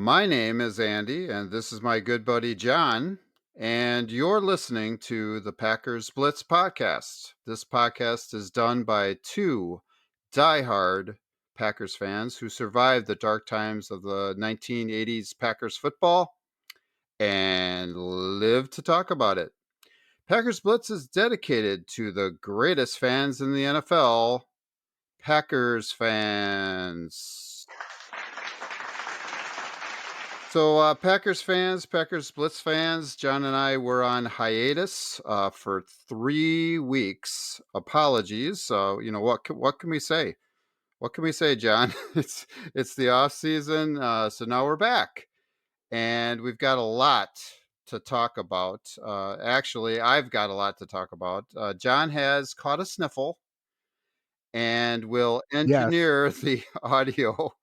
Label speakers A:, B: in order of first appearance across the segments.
A: My name is Andy, and this is my good buddy John. And you're listening to the Packers Blitz podcast. This podcast is done by two diehard Packers fans who survived the dark times of the 1980s Packers football and live to talk about it. Packers Blitz is dedicated to the greatest fans in the NFL, Packers fans. So, Packers fans, Packers Blitz fans, John and I were on hiatus for 3 weeks. Apologies. What can we say? What can we say, John? it's the off season, so now we're back, and we've got a lot to talk about. Actually, I've got a lot to talk about. John has caught a sniffle, and will
B: Yes.
A: engineer the audio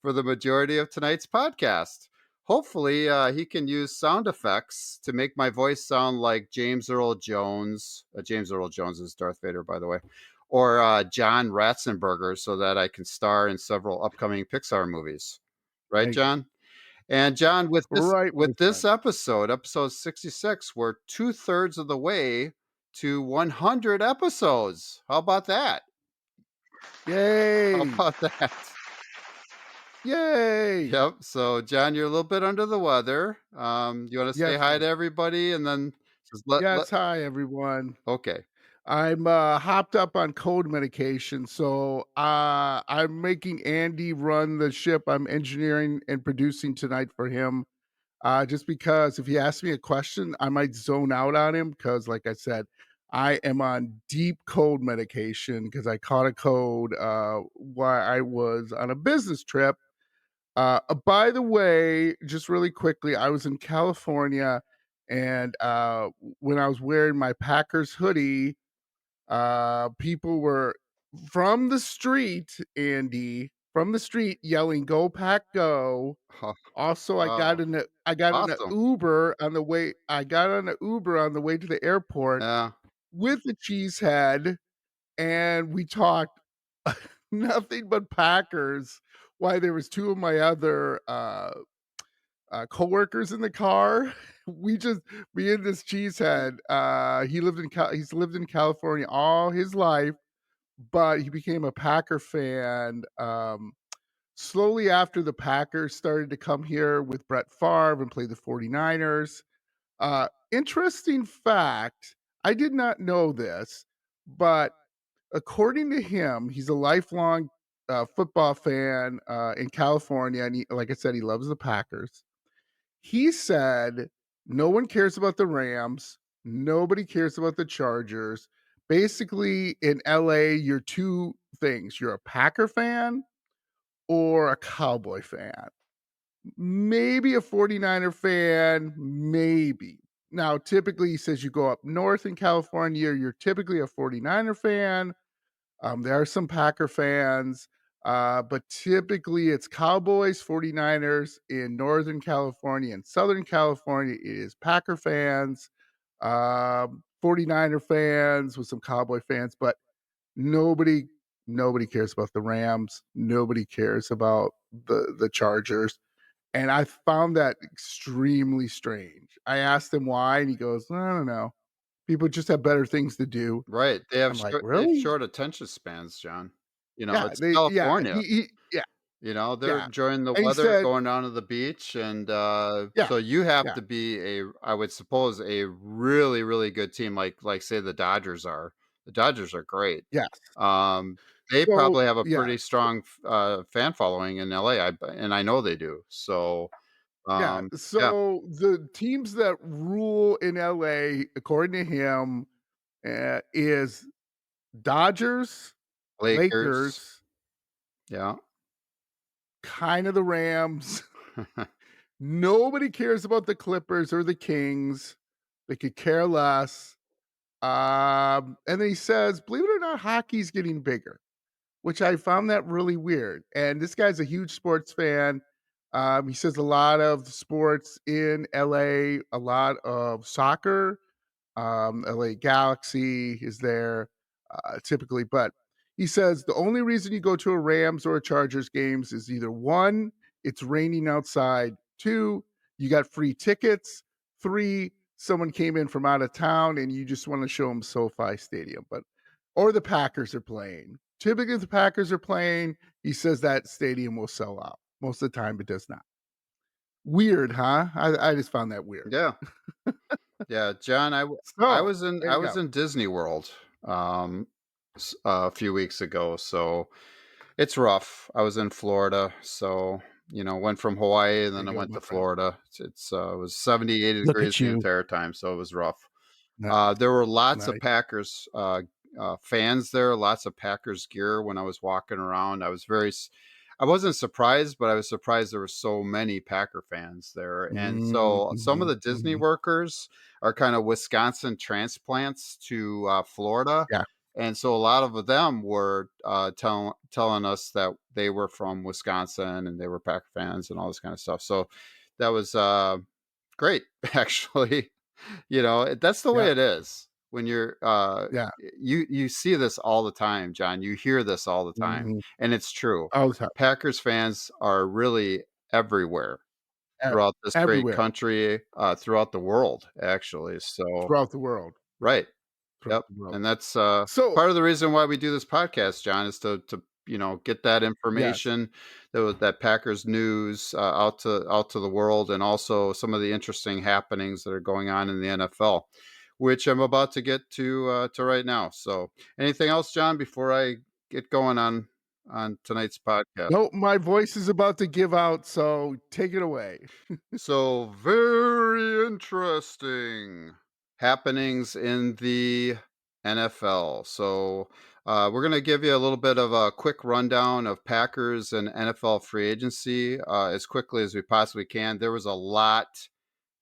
A: for the majority of tonight's podcast. Hopefully, he can use sound effects to make my voice sound like James Earl Jones. James Earl Jones is Darth Vader, by the way, or John Ratzenberger, so that I can star in several upcoming Pixar movies. Right,
B: Ex
A: John? And John, with this
B: Right, my
A: with this
B: friend.
A: episode 66, we're 2/3 of the way to 100 episodes. How about that? How
B: Yay!
A: about that?
B: Yay!
A: Yep. So, John, you're a little bit under the weather. You want to say
B: Yes,
A: hi
B: sir.
A: to everybody, and then just let.
B: Yes, hi, everyone.
A: Okay.
B: I'm, hopped up on cold medication, so, I'm making Andy run the ship I'm engineering and producing tonight for him, just because if he asks me a question, I might zone out on him because, like I said, I am on deep cold medication because I caught a cold, while I was on a business trip. By the way, just really quickly, I was in California, and when I was wearing my Packers hoodie, people were from the street, Andy, from the street yelling, "Go Pack, go!"
A: Oh,
B: Also,
A: oh,
B: I got in a
A: awesome.
B: Uber on the way. I got on a Uber on the way to the airport
A: Yeah.
B: with the cheesehead, and we talked nothing but Packers. Why there was two of my other coworkers in the car. We just me and this cheesehead. He's lived in California all his life, but he became a Packer fan slowly after the Packers started to come here with Brett Favre and play the 49ers. Interesting fact, I did not know this, but according to him, he's a lifelong football fan in California, and like I said, he loves the Packers. He said, "No one cares about the Rams. Nobody cares about the Chargers. Basically, in LA, you're 2 things. You're a Packer fan or a Cowboy fan. Maybe a 49er fan, maybe." Now, typically, he says you go up north in California, you're typically a 49er fan. There are some Packer fans, but typically it's Cowboys, 49ers in Northern California and Southern California. It is Packer fans, 49er fans with some Cowboy fans, but nobody nobody cares about the Rams. Nobody cares about the Chargers. And I found that extremely strange. I asked him why, and he goes, "I don't know. People just have better things to do."
A: Right.
B: I'm like,
A: They have
B: "Really?"
A: short attention spans, John.
B: Yeah,
A: It's California.
B: yeah,
A: They're
B: yeah,
A: enjoying the
B: and he
A: weather,
B: said
A: going down to the beach, and
B: yeah,
A: so you have
B: yeah,
A: to be I would suppose, a really, really good team, like say the Dodgers are. The Dodgers are great.
B: yes.
A: Um, they
B: So,
A: probably have a
B: yeah,
A: pretty strong fan following in LA, and I know they do. So,
B: yeah,
A: yeah,
B: so the teams that rule in LA, according to him, is Dodgers,
A: Lakers,
B: Lakers,
A: yeah.
B: kinda the Rams. Nobody cares about the Clippers or the Kings. They could care less. And then he says, believe it or not, hockey's getting bigger, which I found that really weird. And this guy's a huge sports fan. He says a lot of sports in LA, a lot of soccer. LA Galaxy is there typically, but he says the only reason you go to a Rams or a Chargers games is either one, it's raining outside. 2, you got free tickets. 3, someone came in from out of town and you just want to show them SoFi Stadium, but or the Packers are playing. Typically, if the Packers are playing, he says that stadium will sell out. Most of the time, it does not. Weird, huh? I just found that weird.
A: Yeah. Yeah, John,
B: So, there
A: I
B: you
A: was
B: go.
A: in Disney World, a few weeks ago, so it's rough. I was in Florida, so, went from Hawaii and
B: There
A: then
B: you
A: I
B: go,
A: went
B: my
A: to
B: friend.
A: Florida. It was 70, 80
B: Look
A: degrees
B: at
A: the
B: you.
A: entire time, so it was rough.
B: Nice,
A: There were lots of
B: nice.
A: Packers fans there, lots of Packers gear when I was walking around. I wasn't surprised, but I was surprised there were so many Packer fans there. And so some of
B: Mhm,
A: the Disney
B: mhm.
A: workers are kind of Wisconsin transplants to Florida.
B: Yeah.
A: And so a lot of them were telling us that they were from Wisconsin and they were Packer fans and all this kind of stuff. So that was great, actually. That's the way
B: Yeah,
A: it is when
B: yeah.
A: you see this all the time, John. You hear this all the time,
B: Mhm.
A: and it's true.
B: All the time.
A: Packers fans are really everywhere
B: E
A: throughout this great
B: everywhere
A: country, throughout the world, actually. So,
B: throughout the world,
A: right.
B: throughout
A: Yep,
B: the world.
A: and that's,
B: So
A: part of the reason why we do this podcast, John, is to, get that
B: yes.
A: information, that Packers news, out to the world, and also some of the interesting happenings that are going on in the NFL, which I'm about to get to right now. So, anything else, John, before I get going on tonight's podcast?
B: No, my voice is about to give out, so take it away.
A: So, very interesting happenings in the NFL. So, we're going to give you a little bit of a quick rundown of Packers and NFL free agency as quickly as we possibly can. There was a lot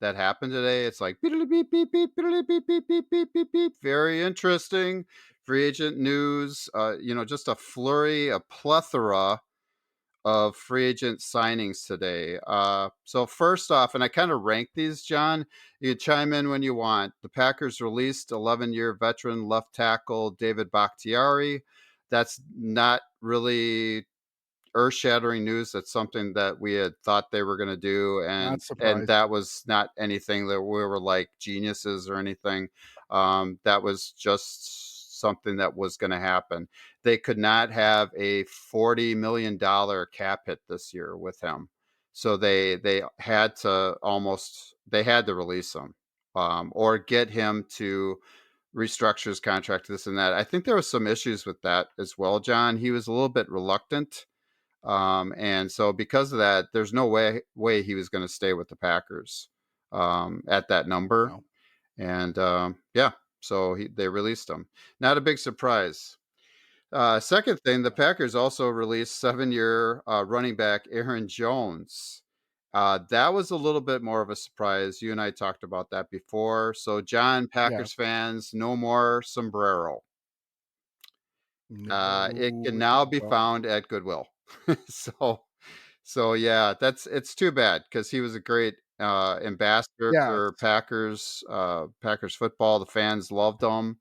A: that happened today. It's like beep, beep, beep, beep, beep, beep, beep, beep, beep, beep, beep. Very interesting free agent news. Just a flurry, a plethora of free agent signings today. So first off, and I kind of rank these, John. You can chime in when you want. The Packers released 11-year veteran left tackle David Bakhtiari. That's not really earth-shattering news. That's something that we had thought they were going to do,
B: Not
A: and
B: surprised.
A: that was not anything that we were like geniuses or anything. That was just something that was going to happen. They could not have a $40 million cap hit this year with him, so they had to release him, or get him to restructure his contract, this and that. I think there was some issues with that as well, John. He was a little bit reluctant, and so because of that, there's no way he was going to stay with the Packers at that number.
B: No.
A: And yeah, so they released him. Not a big surprise. Second thing, the Packers also released 7-year running back Aaron Jones. That was a little bit more of a surprise. You and I talked about that before. So, John,
B: Yes.
A: Packers fans, no more sombrero. It
B: No,
A: can now be
B: well,
A: found at Goodwill. so, so yeah, it's too bad because he was a great ambassador
B: yes.
A: for Packers football. The fans loved him.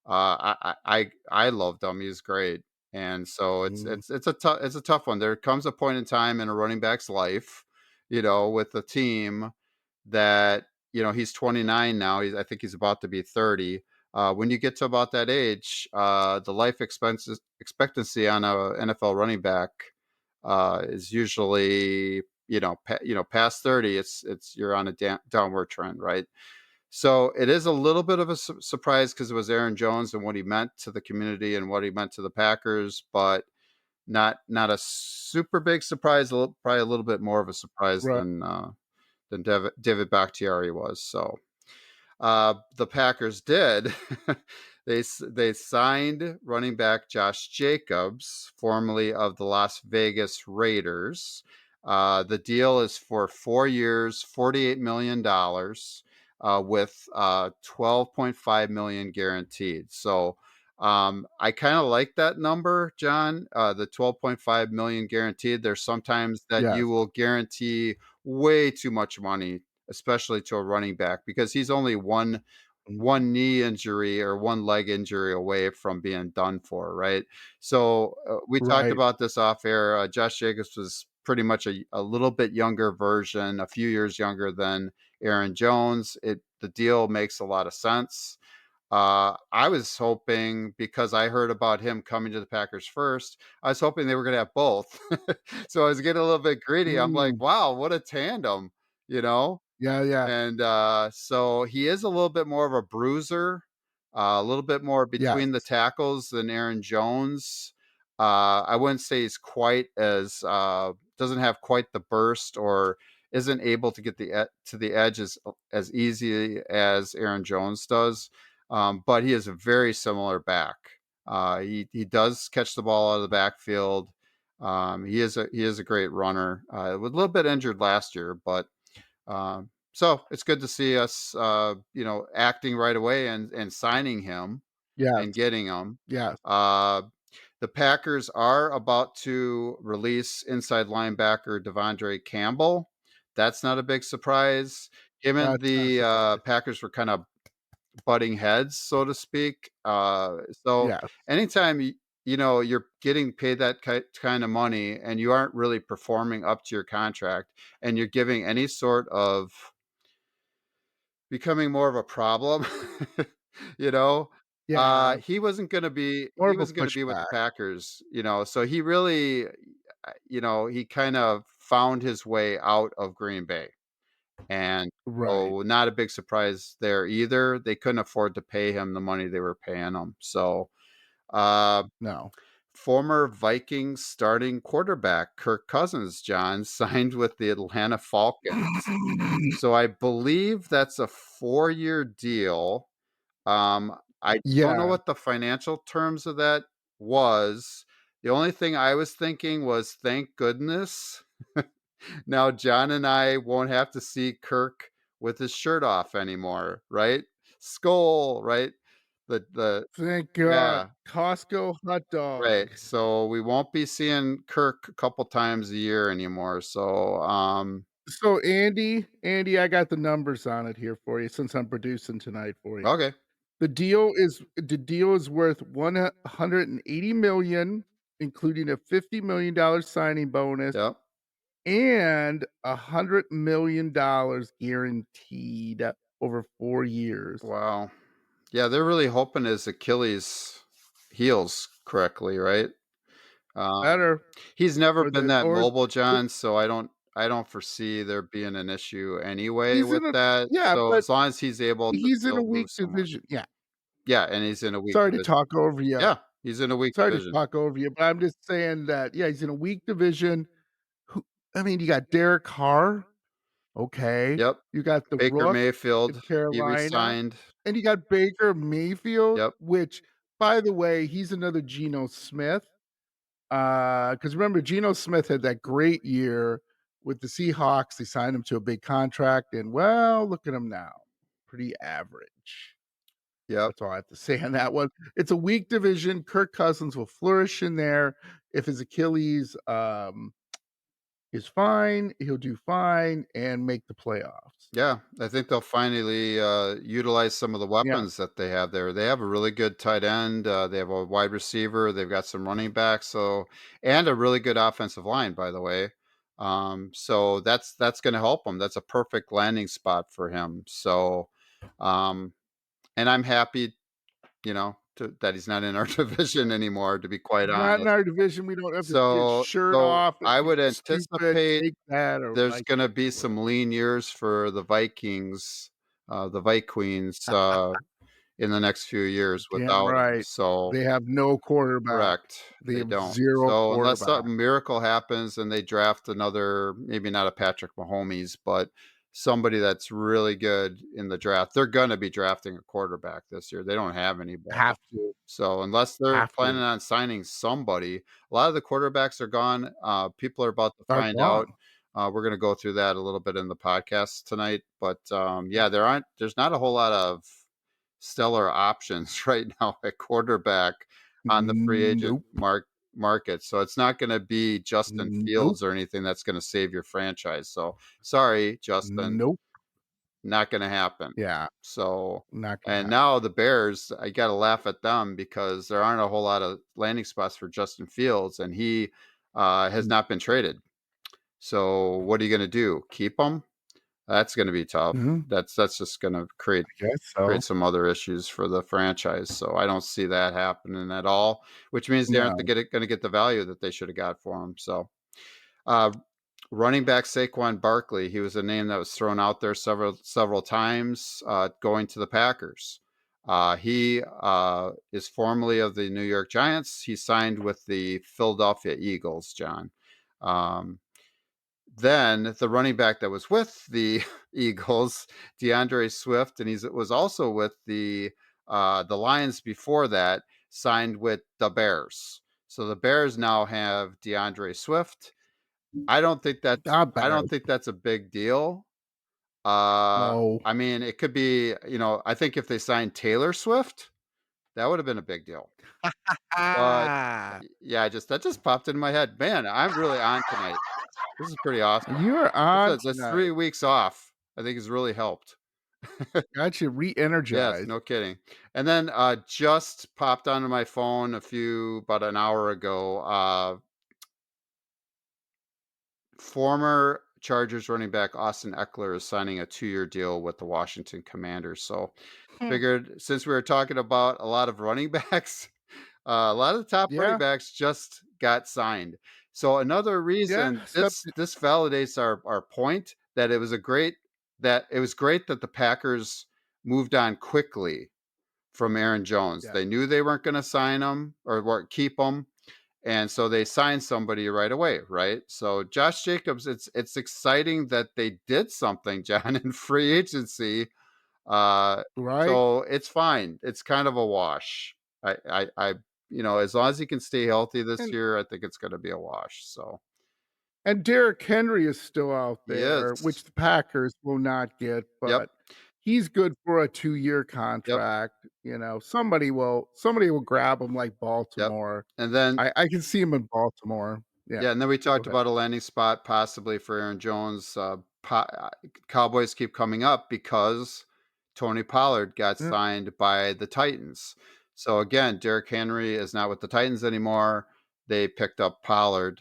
A: I loved him. He's great, and so
B: Mhm.
A: it's a tough one. There comes a point in time in a running back's life, with a team that he's 29 now. I think he's about to be 30. When you get to about that age, the life expenses expectancy on a NFL running back is usually past 30. It's you're on a downward trend, right? So it is a little bit of a surprise because it was Aaron Jones and what he meant to the community and what he meant to the Packers, but not a super big surprise. Probably a little bit more of a surprise
B: Right.
A: than David Bakhtiari was. So the Packers did. They signed running back Josh Jacobs, formerly of the Las Vegas Raiders. The deal is for 4 years, $48 million, with 12.5 million guaranteed. So I kind of like that number, John. The 12.5 million guaranteed. There's sometimes that
B: Yes.
A: you will guarantee way too much money, especially to a running back, because he's only
B: Mm.
A: one knee injury or one leg injury away from being done for, right? So we talked
B: Right.
A: about this off air. Josh Jacobs was pretty much a little bit younger version, a few years younger than Aaron Jones. The deal makes a lot of sense. I was hoping, because I heard about him coming to the Packers first, I was hoping they were going to have both. So I was getting a little bit greedy. I'm like,
B: Mm,
A: wow, what a tandem, you know?
B: yeah, yeah.
A: And so he is a little bit more of a bruiser, a little bit more
B: Yes.
A: between the tackles than Aaron Jones. I wouldn't say he's quite as doesn't have quite the burst, or isn't able to get to the edge as easy as Aaron Jones does. But he is a very similar back. He does catch the ball out of the backfield. He is a great runner. Was a little bit injured last year, but so it's good to see us, acting right away and signing him
B: Yes.
A: and getting him.
B: Yes.
A: Uh, the Packers are about to release inside linebacker Devondre Campbell. That's not a big surprise. Him and
B: That's not a
A: the
B: surprise.
A: Packers were kind of butting heads, so to speak. So
B: Yes.
A: anytime you're getting paid that kind of money and you aren't really performing up to your contract, and you're giving any sort of becoming more of a problem, you know,
B: Yeah. More
A: he
B: of a
A: wasn't gonna be with the
B: pushback.
A: Packers, so he really, he kind of found his way out of Green Bay. And
B: Right.
A: so not a big surprise there either. They couldn't afford to pay him the money they were paying him. So, uh,
B: No.
A: former Vikings starting quarterback Kirk Cousins, John, signed with the Atlanta Falcons. So I believe that's a 4-year deal. I don't know
B: Yeah.
A: what the financial terms of that was. The only thing I was thinking was, thank goodness now John and I won't have to see Kirk with his shirt off anymore, right? Skull, right? The
B: Thank God.
A: Yeah,
B: Costco hot
A: right.
B: dog.
A: So we won't be seeing Kirk a couple times a year anymore. So
B: So, Andy, I got the numbers on it here for you since I'm producing tonight for you.
A: okay.
B: The deal is worth 180 million, including a $50 million signing bonus
A: Yep.
B: and $100 million guaranteed over 4 years.
A: Wow. Yeah, they're really hoping his Achilles heals correctly, right? Um,
B: Better
A: he's never
B: or
A: been
B: the
A: that
B: or
A: mobile,
B: the
A: John, so I don't foresee there being an issue anyway
B: he's
A: with
B: in a
A: that.
B: yeah,
A: So
B: but
A: as long as he's able to
B: he's in a
A: still
B: weak
A: move somewhat.
B: division. Yeah.
A: Yeah, and he's in a weak
B: Sorry to
A: division.
B: talk over you.
A: Yeah, he's in a weak
B: Sorry to
A: division.
B: talk over you, but I'm just saying that, yeah, he's in a weak division. Who I mean, you got Derek Carr, okay.
A: Yep.
B: You got the
A: Baker
B: Rook in
A: Mayfield, he
B: Carolina,
A: resigned.
B: and you got Baker Mayfield,
A: Yep.
B: which, by the way, he's another Geno Smith. Because remember, Geno Smith had that great year with the Seahawks. They signed him to a big contract, and, well, look at him now. Pretty average.
A: Yep.
B: That's all I have to say on that one. It's a weak division. Kirk Cousins will flourish in there. If his Achilles is fine, he'll do fine and make the playoffs.
A: Yeah, I think they'll finally utilize some of the
B: Yeah,
A: weapons that they have there. They have a really good tight end. They have a wide receiver. They've got some running backs. So, and a really good offensive line, by the way. So that's going to help him. That's a perfect landing spot for him. So, um, and I'm happy, that he's not in our division anymore. To be quite
B: not in
A: honest.
B: our division. We don't have to see his
A: So,
B: shirt
A: so
B: off. It'd
A: I
B: be
A: would
B: stupid.
A: anticipate
B: Take that or
A: there's
B: like
A: gonna
B: it.
A: be some lean years for the Vikings, the Vikings, in the next few years
B: Damn
A: without him.
B: right.
A: So
B: They have no quarterback.
A: correct,
B: They
A: they
B: have
A: don't.
B: 0
A: So unless
B: quarterback.
A: something miracle happens and they draft another, maybe not a Patrick Mahomes, but somebody that's really good in the draft, they're gonna be drafting a quarterback this year. They don't have anybody.
B: Have to.
A: So unless they're
B: Have
A: planning
B: to.
A: on signing somebody, a lot of the quarterbacks are gone. People are about to
B: Are
A: find out.
B: gone.
A: We're going to go through that a little bit in the podcast tonight. But yeah, there's not a whole lot of stellar options right now at quarterback on the free agent
B: Nope.
A: market. So it's not going to be Justin
B: Nope.
A: Fields or anything that's going to save your franchise. So sorry, Justin,
B: Nope.
A: not gonna happen.
B: Yeah,
A: So,
B: not gonna
A: and
B: happen.
A: now the Bears, I gotta laugh at them because there aren't a whole lot of landing spots for Justin Fields, and he has not been traded. So what are you going to do? Keep him? That's going to be tough.
B: Mhm.
A: That's just going to
B: I guess so.
A: create some other issues for the franchise. So I don't see that happening at all, which means they aren't
B: No.
A: going to get the value that they should have got for him. So uh, running back Saquon Barkley, he was a name that was thrown out there several times going to the Packers. He is formerly of the New York Giants. He signed with the Philadelphia Eagles, John. Um, then the running back that was with the Eagles, DeAndre Swift, and he was also with the Lions before that, signed with the Bears. So the Bears now have DeAndre Swift. I don't think that's
B: Not
A: I
B: bad.
A: don't think that's a big deal.
B: No.
A: I mean, it could be, I think if they signed Taylor Swift, that would have been a big deal. But
B: Ah,
A: yeah, that just popped into my head. Man, I'm really on tonight. This is pretty awesome.
B: you're on
A: This
B: tonight.
A: 3 weeks off, I think has really helped.
B: Got you
A: Yes,
B: re-energized.
A: no kidding. And then just popped onto my phone about an hour ago. Former Chargers running back Austin Eckler is signing a 2-year deal with the Washington Commanders. So
B: Hmm.
A: figured since we were talking about a lot of running backs, a lot of the top running
B: Yeah.
A: backs just got signed. So another
B: Yeah,
A: reason
B: except
A: this validates our point that it was great that the Packers moved on quickly from Aaron Jones.
B: yeah,
A: They knew they weren't going to sign him or keep him, and so they signed somebody right away, right? So Josh Jacobs, it's exciting that they did something, John, in free agency. Uh,
B: right?
A: so it's fine. It's kind of a wash. As long as he can stay healthy this
B: And
A: year, I think it's going to be a wash. So
B: and Derrick Henry is still out
A: he is.
B: there, which the Packers will not get,
A: Yep.
B: but he's good for a 2-year
A: Yep.
B: contract. Somebody will grab him like
A: Yep.
B: Baltimore.
A: And then
B: I can see him in Baltimore. Yeah.
A: Yeah, and then we
B: Go
A: talked
B: ahead.
A: about a landing spot possibly for Aaron Jones. Cowboys keep coming up because Tony Pollard got
B: Yeah.
A: signed by the Titans. So again, Derrick Henry is not with the Titans anymore. They picked up Pollard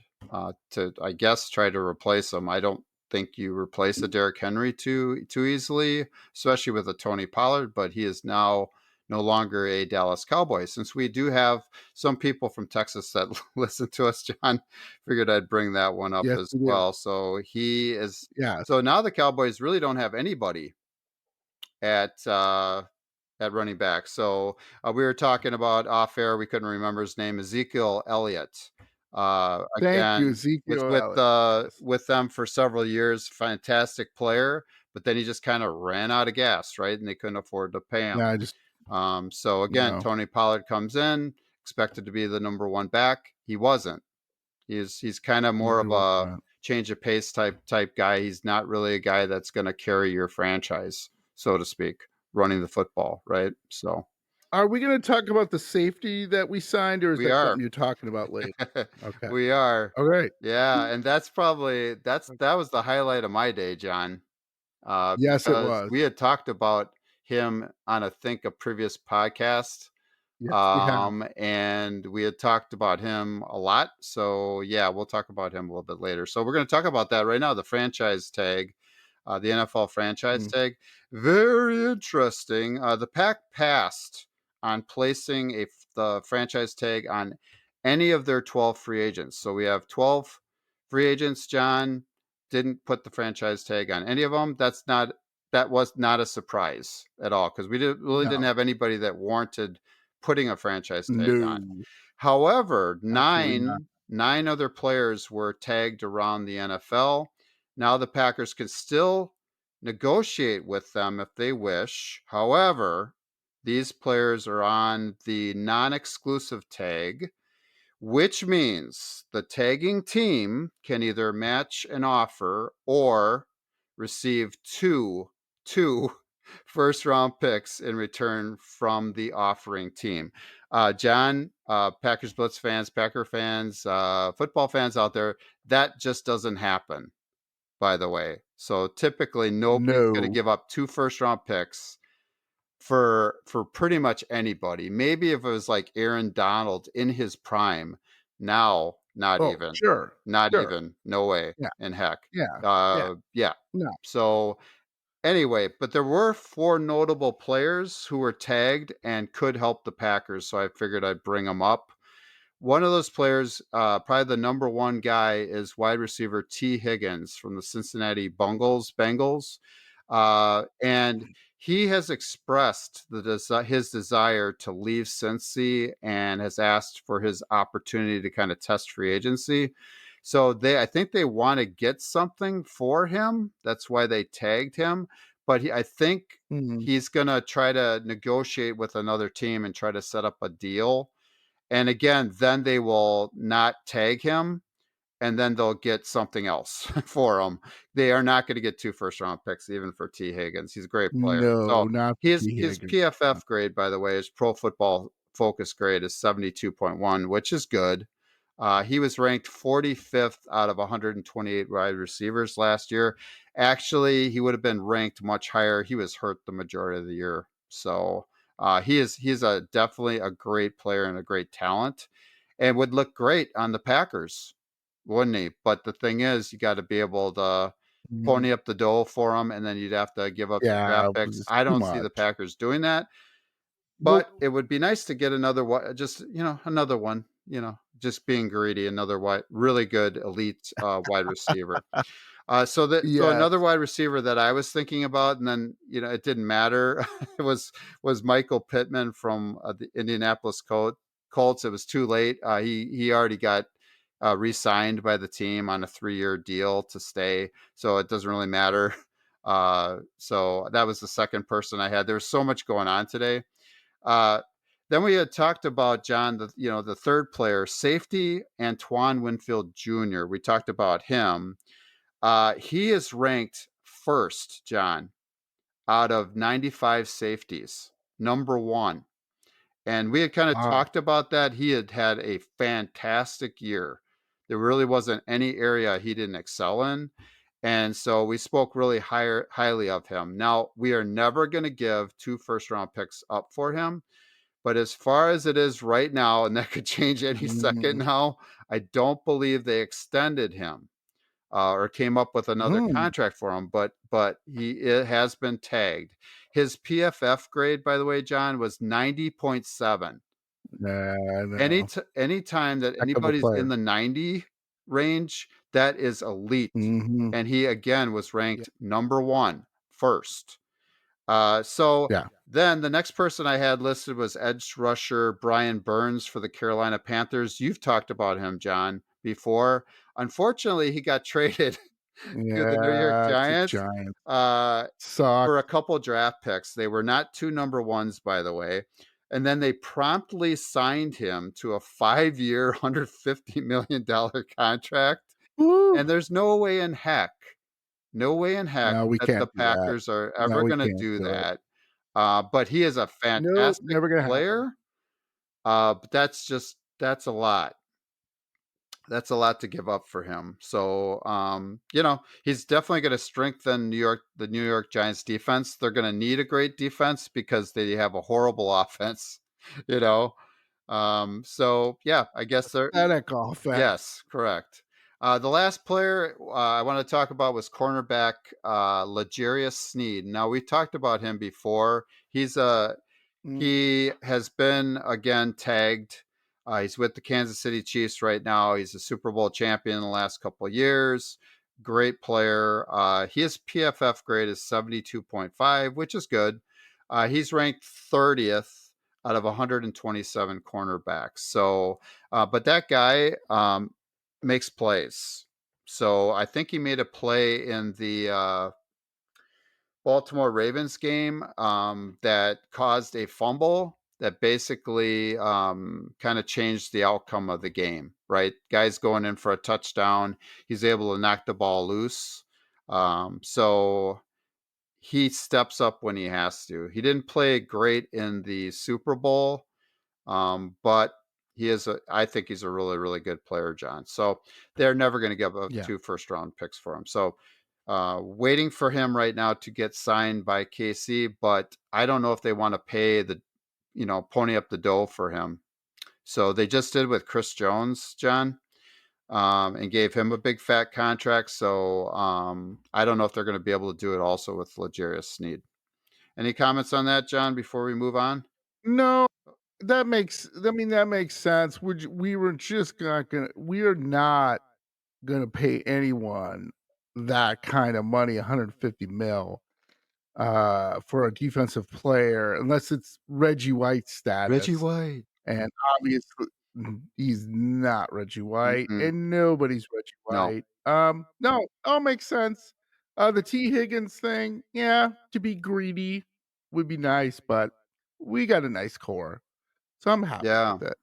A: to, I guess, try to replace him. I don't think you replace a Derrick Henry too easily, especially with a Tony Pollard. But he is now no longer a Dallas Cowboy. Since we do have some people from Texas that listen to us, John, figured I'd bring that one up
B: Yes,
A: as
B: we do.
A: well. So he is.
B: Yes.
A: So now the Cowboys really don't have anybody at uh, at running back. So we were talking about off air. We couldn't remember his name. Ezekiel Elliott.
B: Thank you,
A: Again, was
B: Ezekiel Elliott. Yes.
A: with them for several years. Fantastic player, but then he just kind of ran out of gas, right? And they couldn't afford to pay him.
B: Yeah, I just
A: So again,
B: no,
A: Tony Pollard comes in, expected to be the number one back. He wasn't. He's kind of more
B: he
A: of
B: was
A: a
B: not.
A: change of pace type guy. He's not really a guy that's going to carry your franchise, so to speak, running the football, right? So
B: Are we gonna talk about the safety that we signed, or is
A: we
B: that
A: are,
B: something you're talking about later? Okay.
A: we are,
B: Alright.
A: yeah, and that was the highlight of my day, John,
B: Yes, it
A: because
B: was.
A: we had talked about him on a previous podcast.
B: Yes, we have.
A: And we had talked about him a lot. So yeah, we'll talk about him a little bit later. So we're going to talk about that right now. The franchise tag, the NFL franchise
B: Mm,
A: tag, very interesting. The pack passed on placing the franchise tag on any of their 12 free agents. So we have 12 free agents. John didn't put the franchise tag on any of them. That was not a surprise at all because really didn't
B: no.
A: have anybody that warranted putting a franchise tag on.
B: No,
A: However,
B: absolutely not.
A: nine other players were tagged around the NFL. Now the Packers can still negotiate with them if they wish. However, these players are on the non-exclusive tag, which means the tagging team can either match an offer or receive two first round picks in return from the offering team. John, Packers Blitz fans, Packer fans, football fans out there, that just doesn't happen, by the way. So typically nobody's going to
B: No.
A: give up two first round picks for pretty much anybody. Maybe if it was like Aaron Donald in his prime. Now Not
B: Oh,
A: even.
B: sure,
A: Not
B: sure.
A: even. No way
B: Yeah,
A: in heck.
B: yeah, yeah.
A: Yeah.
B: No.
A: So anyway, but there were 4 notable players who were tagged and could help the Packers, so I figured I'd bring them up. One of those players, probably the number one guy, is wide receiver T. Higgins from the Cincinnati Bengals. And he has expressed his desire to leave Cincy and has asked for his opportunity to kind of test free agency. So I think they want to get something for him. That's why they tagged him. But I think
B: Mhm.
A: he's going to try to negotiate with another team and try to set up a deal, and again, then they will not tag him, and then they'll get something else for him. They are not going to get 2 first round picks even for T. Higgins. He's a great player.
B: No,
A: So
B: not for T.
A: his
B: Higgins. No.
A: PFF grade, by the way, his Pro Football Focus grade is 72.1, which is good. He was ranked 45th out of 128 wide receivers last year. Actually, he would have been ranked much higher. He was hurt the majority of the year. So he's a definitely a great player and a great talent, and would look great on the Packers, wouldn't he? But the thing is, you got to be able to
B: Mhm.
A: pony up the dough for him, and then you'd have to give up some
B: Yeah,
A: draft
B: it
A: picks.
B: was
A: I
B: too
A: don't see the
B: much.
A: Packers doing that,
B: Well,
A: but it would be nice to get another one, just another one. Just being greedy, another really good elite wide receiver. So
B: yes.
A: another wide receiver that I was thinking about, and then it didn't matter. It was Michael Pittman from the Indianapolis Colts. It was too late. He already got re-signed by the team on a 3-year deal to stay, so it doesn't really matter. So that was the second person I had. There was so much going on today. Uh, then we had talked about John, the third player, safety Antoine Winfield Jr. We talked about him. He is ranked first, John, out of 95 safeties, number one. And we had kind of
B: Wow.
A: talked about that. He had had a fantastic year. There really wasn't any area he didn't excel in. And so we spoke really highly of him. Now, we are never going to give 2 first round picks up for him. But as far as it is right now, and that could change any second
B: Mhm.
A: now, I don't believe they extended him or came up with another
B: Mhm.
A: contract for him, but it has been tagged. His PFF grade, by the way, John, was 90.7.
B: Nah, no.
A: Any time that
B: Heck of a
A: anybody's in
B: player.
A: the 90 range, that is elite.
B: Mhm.
A: And he again was
B: Yeah.
A: ranked number one, first. So
B: Yeah.
A: then the next person I had listed was edge rusher Brian Burns for the Carolina Panthers. You've talked about him, John, before. Unfortunately, he got traded to the New York
B: Yeah, it's the
A: Giants
B: Giants.
A: uh,
B: Suck.
A: for a couple draft picks. They were not 2 number ones, by the way. And then they promptly signed him to a 5-year, $150 million contract.
B: Woo.
A: And there's no way in heck
B: No, we
A: that the
B: can't do that.
A: Packers are
B: No,
A: ever
B: we
A: going to
B: can't
A: do
B: do it.
A: that. But he is a
B: Nope,
A: fantastic
B: never gonna happen.
A: player. But that's a lot. That's a lot to give up for him. So, he's definitely going to strengthen the New York Giants defense. They're going to need a great defense because they have a horrible offense, you know. So yeah, I guess they're
B: Pathetic offense.
A: yes, correct. The last player I want to talk about was cornerback L'Jarius Sneed. Now we talked about him before.
B: Mm,
A: He has been again tagged. He's with the Kansas City Chiefs right now. He's a Super Bowl champion in the last couple of years. Great player. His PFF grade is 72.5, which is good. He's ranked 30th out of 127 cornerbacks. So, but that guy makes plays. So I think he made a play in the Baltimore Ravens game that caused a fumble that basically kind of changed the outcome of the game, right? Guy's going in for a touchdown. He's able to knock the ball loose. So he steps up when he has to. He didn't play great in the Super Bowl, but I think he's a really, really good player, John. So they're never going to give up
B: yeah,
A: 2 first round picks for him. So waiting for him right now to get signed by KC, but I don't know if they want to pay pony up the dough for him. So they just did with Chris Jones, John. and gave him a big fat contract. So I don't know if they're going to be able to do it also with L'Jarius Sneed. Any comments on that, John, before we move on?
B: No, that makes sense. We were just not gonna we are not gonna pay anyone that kind of money, 150 mil, for a defensive player unless it's Reggie White
A: Reggie
B: status,
A: White.
B: and obviously he's not Reggie White,
A: Mm-mm.
B: and nobody's Reggie
A: No.
B: White. No, all makes sense. The T. Higgins thing, yeah, to be greedy would be nice, but we got a nice core, so I'm happy
A: Yeah.
B: with it.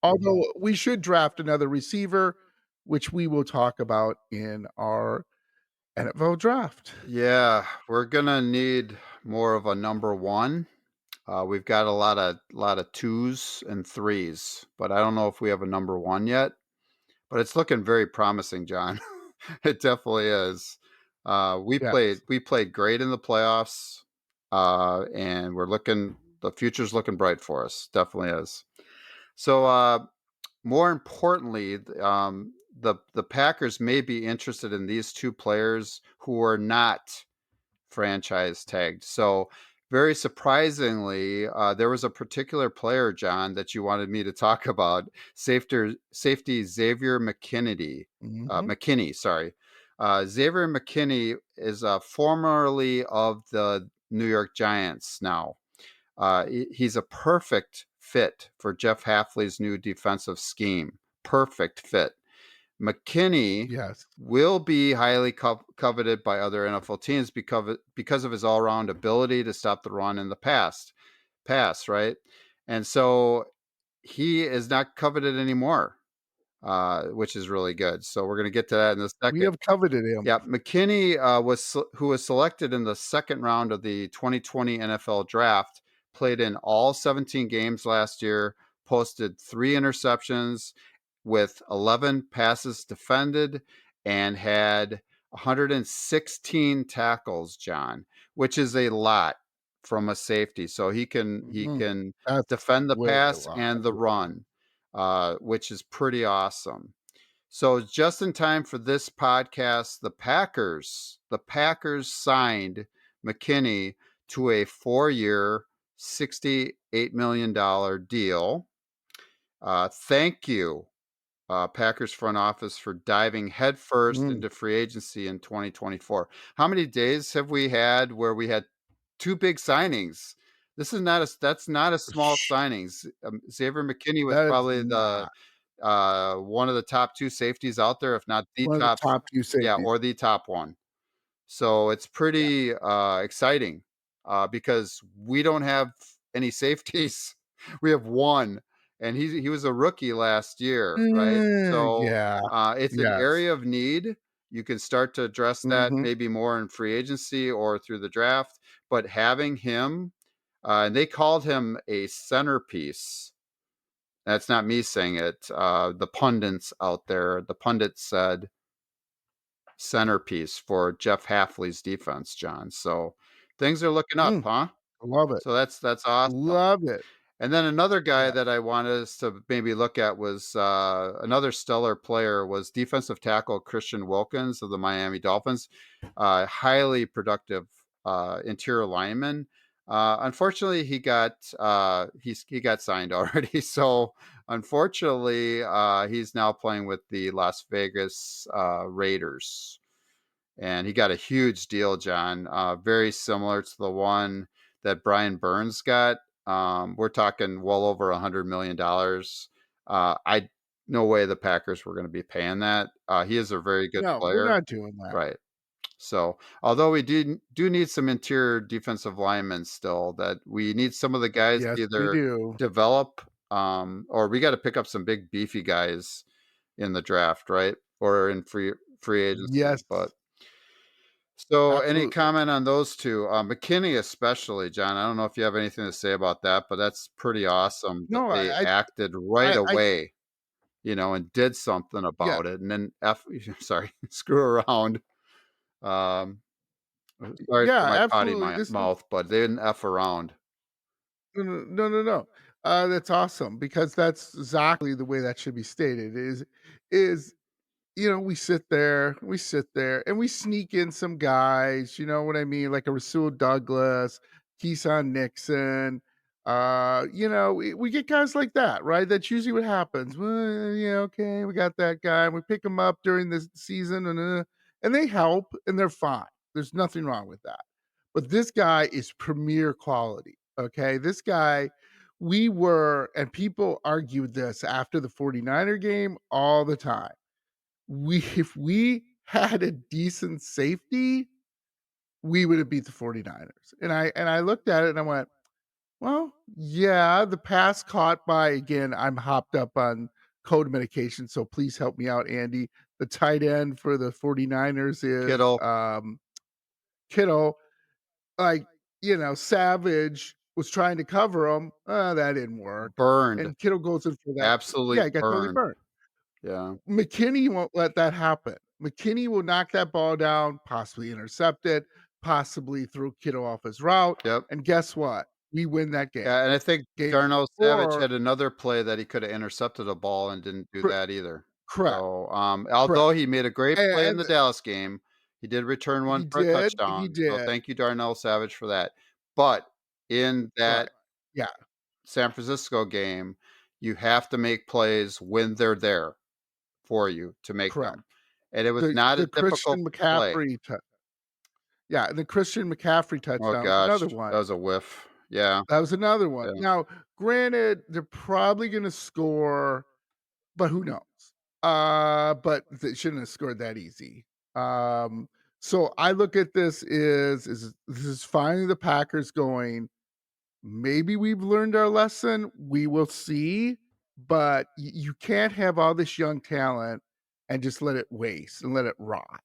B: Although we should draft another receiver, which we will talk about in our NFL draft.
A: Yeah. We're gonna need more of a number one. We've got a lot of twos and threes, but I don't know if we have a number one yet. But it's looking very promising, John. It definitely is. We played
B: Yes.
A: we played great in the playoffs, and the future's looking bright for us. Definitely is. So, more importantly, the Packers may be interested in these two players who are not franchise tagged. So, very surprisingly, there was a particular player, John, that you wanted me to talk about. Safety Xavier
B: Mhm.
A: McKinney, sorry. Xavier McKinney is formerly of the New York Giants now. He's a perfect fit for Jeff Hafley's new defensive scheme. Perfect fit. McKinney
B: Yes.
A: will be highly coveted by other NFL teams because of his all-around ability to stop the run in the pass, right? And so he is not coveted anymore, which is really good. So we're going to get to that in a
B: We
A: second.
B: have coveted him.
A: Yeah, McKinney who was selected in the second round of the 2020 NFL Draft, played in all 17 games last year, posted 3 interceptions with 11 passes defended, and had 116 tackles, John, which is a lot from a safety. So he
B: Mhm.
A: can
B: That's
A: defend the
B: way a
A: pass
B: lot.
A: and the run, which is pretty awesome. So just in time for this podcast, the Packers signed McKinney to a 4-year, $68 million deal. Thank you, Packers front office, for diving headfirst
B: Mm.
A: into free agency in 2024. How many days have we had where we had two big signings? That's not a small
B: Sh
A: signings. Xavier McKinney was
B: That is
A: probably the
B: not
A: one of the top two safeties out there, if not the
B: one of the
A: top,
B: top 2
A: yeah,
B: safeties.
A: or the top one. So it's
B: Yeah.
A: pretty exciting because we don't have any safeties. We have one, and he was a rookie last year, right? So
B: Yeah.
A: it's an
B: Yes.
A: area of need. You can start to address that
B: Mhm.
A: maybe more in free agency or through the draft. But having him, and they called him a centerpiece. That's not me saying it. The pundits out there, the pundits said centerpiece for Jeff Hafley's defense, John. So things are looking up,
B: Mm.
A: huh?
B: Love it.
A: So that's awesome.
B: Love it.
A: And then another guy
B: Yes.
A: that I wanted us to maybe look at was another stellar player was defensive tackle Christian Wilkins of the Miami Dolphins, highly productive interior lineman. Unfortunately, he got signed already. So unfortunately, he's now playing with the Las Vegas Raiders, and he got a huge deal, John. Very similar to the one that Brian Burns got. We're talking well over $100 million. I No way the Packers were going to be paying that. He is a very good
B: No, we're
A: player,
B: not doing that.
A: right? So, although we do need some interior defensive linemen still, that we need some of the guys
B: Yes,
A: to
B: we
A: either
B: do.
A: develop, or we got to pick up some big beefy guys in the draft, right? Or in free agency.
B: Yes,
A: But so, any
B: absolutely.
A: comment on those two? McKinney, especially, John. I don't know if you have anything to say about that, but that's pretty awesome that
B: No,
A: they acted right
B: I
A: away, and did something
B: yeah.
A: about it, and then sorry, screw around. Um, Sorry
B: Yeah,
A: for my potty
B: absolutely. This is
A: mouth, but they didn't f around.
B: no. That's awesome because that's exactly the way that should be stated is we sit there, and we sneak in some guys, you know what I mean? Like a Rasul Douglas, Keyshawn Nixon. We get guys like that, right? That's usually what happens. Well, yeah, okay, we got that guy. We pick them up during the season, and they help, and they're fine. There's nothing wrong with that. But this guy is premier quality. Okay. This guy, and people argued this after the 49er game all the time. If we had a decent safety, we would have beat the 49ers. And I looked at it and I went, well, yeah, the pass caught by, again, I'm hopped up on code medication, so please help me out, Andy. The tight end for the 49ers is
A: Kittle
B: Kittle. Like, Savage was trying to cover him. That didn't work.
A: burned,
B: And Kittle goes in for that.
A: absolutely
B: Yeah, he got totally
A: burned.
B: burnt.
A: Yeah.
B: McKinney won't let that happen. McKinney will knock that ball down, possibly intercept it, possibly throw Kittle off his route,
A: Yep.
B: and guess what? We win that game.
A: Yeah, and I think
B: Game
A: Darnell Savage
B: 4.
A: had another play that he coulda intercepted a ball and didn't do
B: cor
A: that either.
B: correct,
A: So,
B: correct.
A: although he made a great play in
B: And
A: the Dallas game, he did return one for a
B: he
A: touchdown, so
B: did,
A: thank you, Darnell Savage, for that. But in
B: right.
A: that
B: Yeah,
A: San Francisco game, you have to make plays when they're there for you to make
B: correct.
A: them, and it was
B: The
A: not a
B: the
A: difficult
B: Christian
A: play.
B: McCaffrey tou yeah, the Christian McCaffrey
A: Oh
B: touchdown was
A: gosh,
B: another
A: that
B: one.
A: was a whiff. Yeah,
B: That was another one.
A: yeah.
B: Now, granted, they're probably gonna score, but who knows? But they shouldn't have scored that easy. So I look at this is finally the Packers going, maybe we've learned our lesson. We will see, but you can't have all this young talent and just let it waste and let it rot.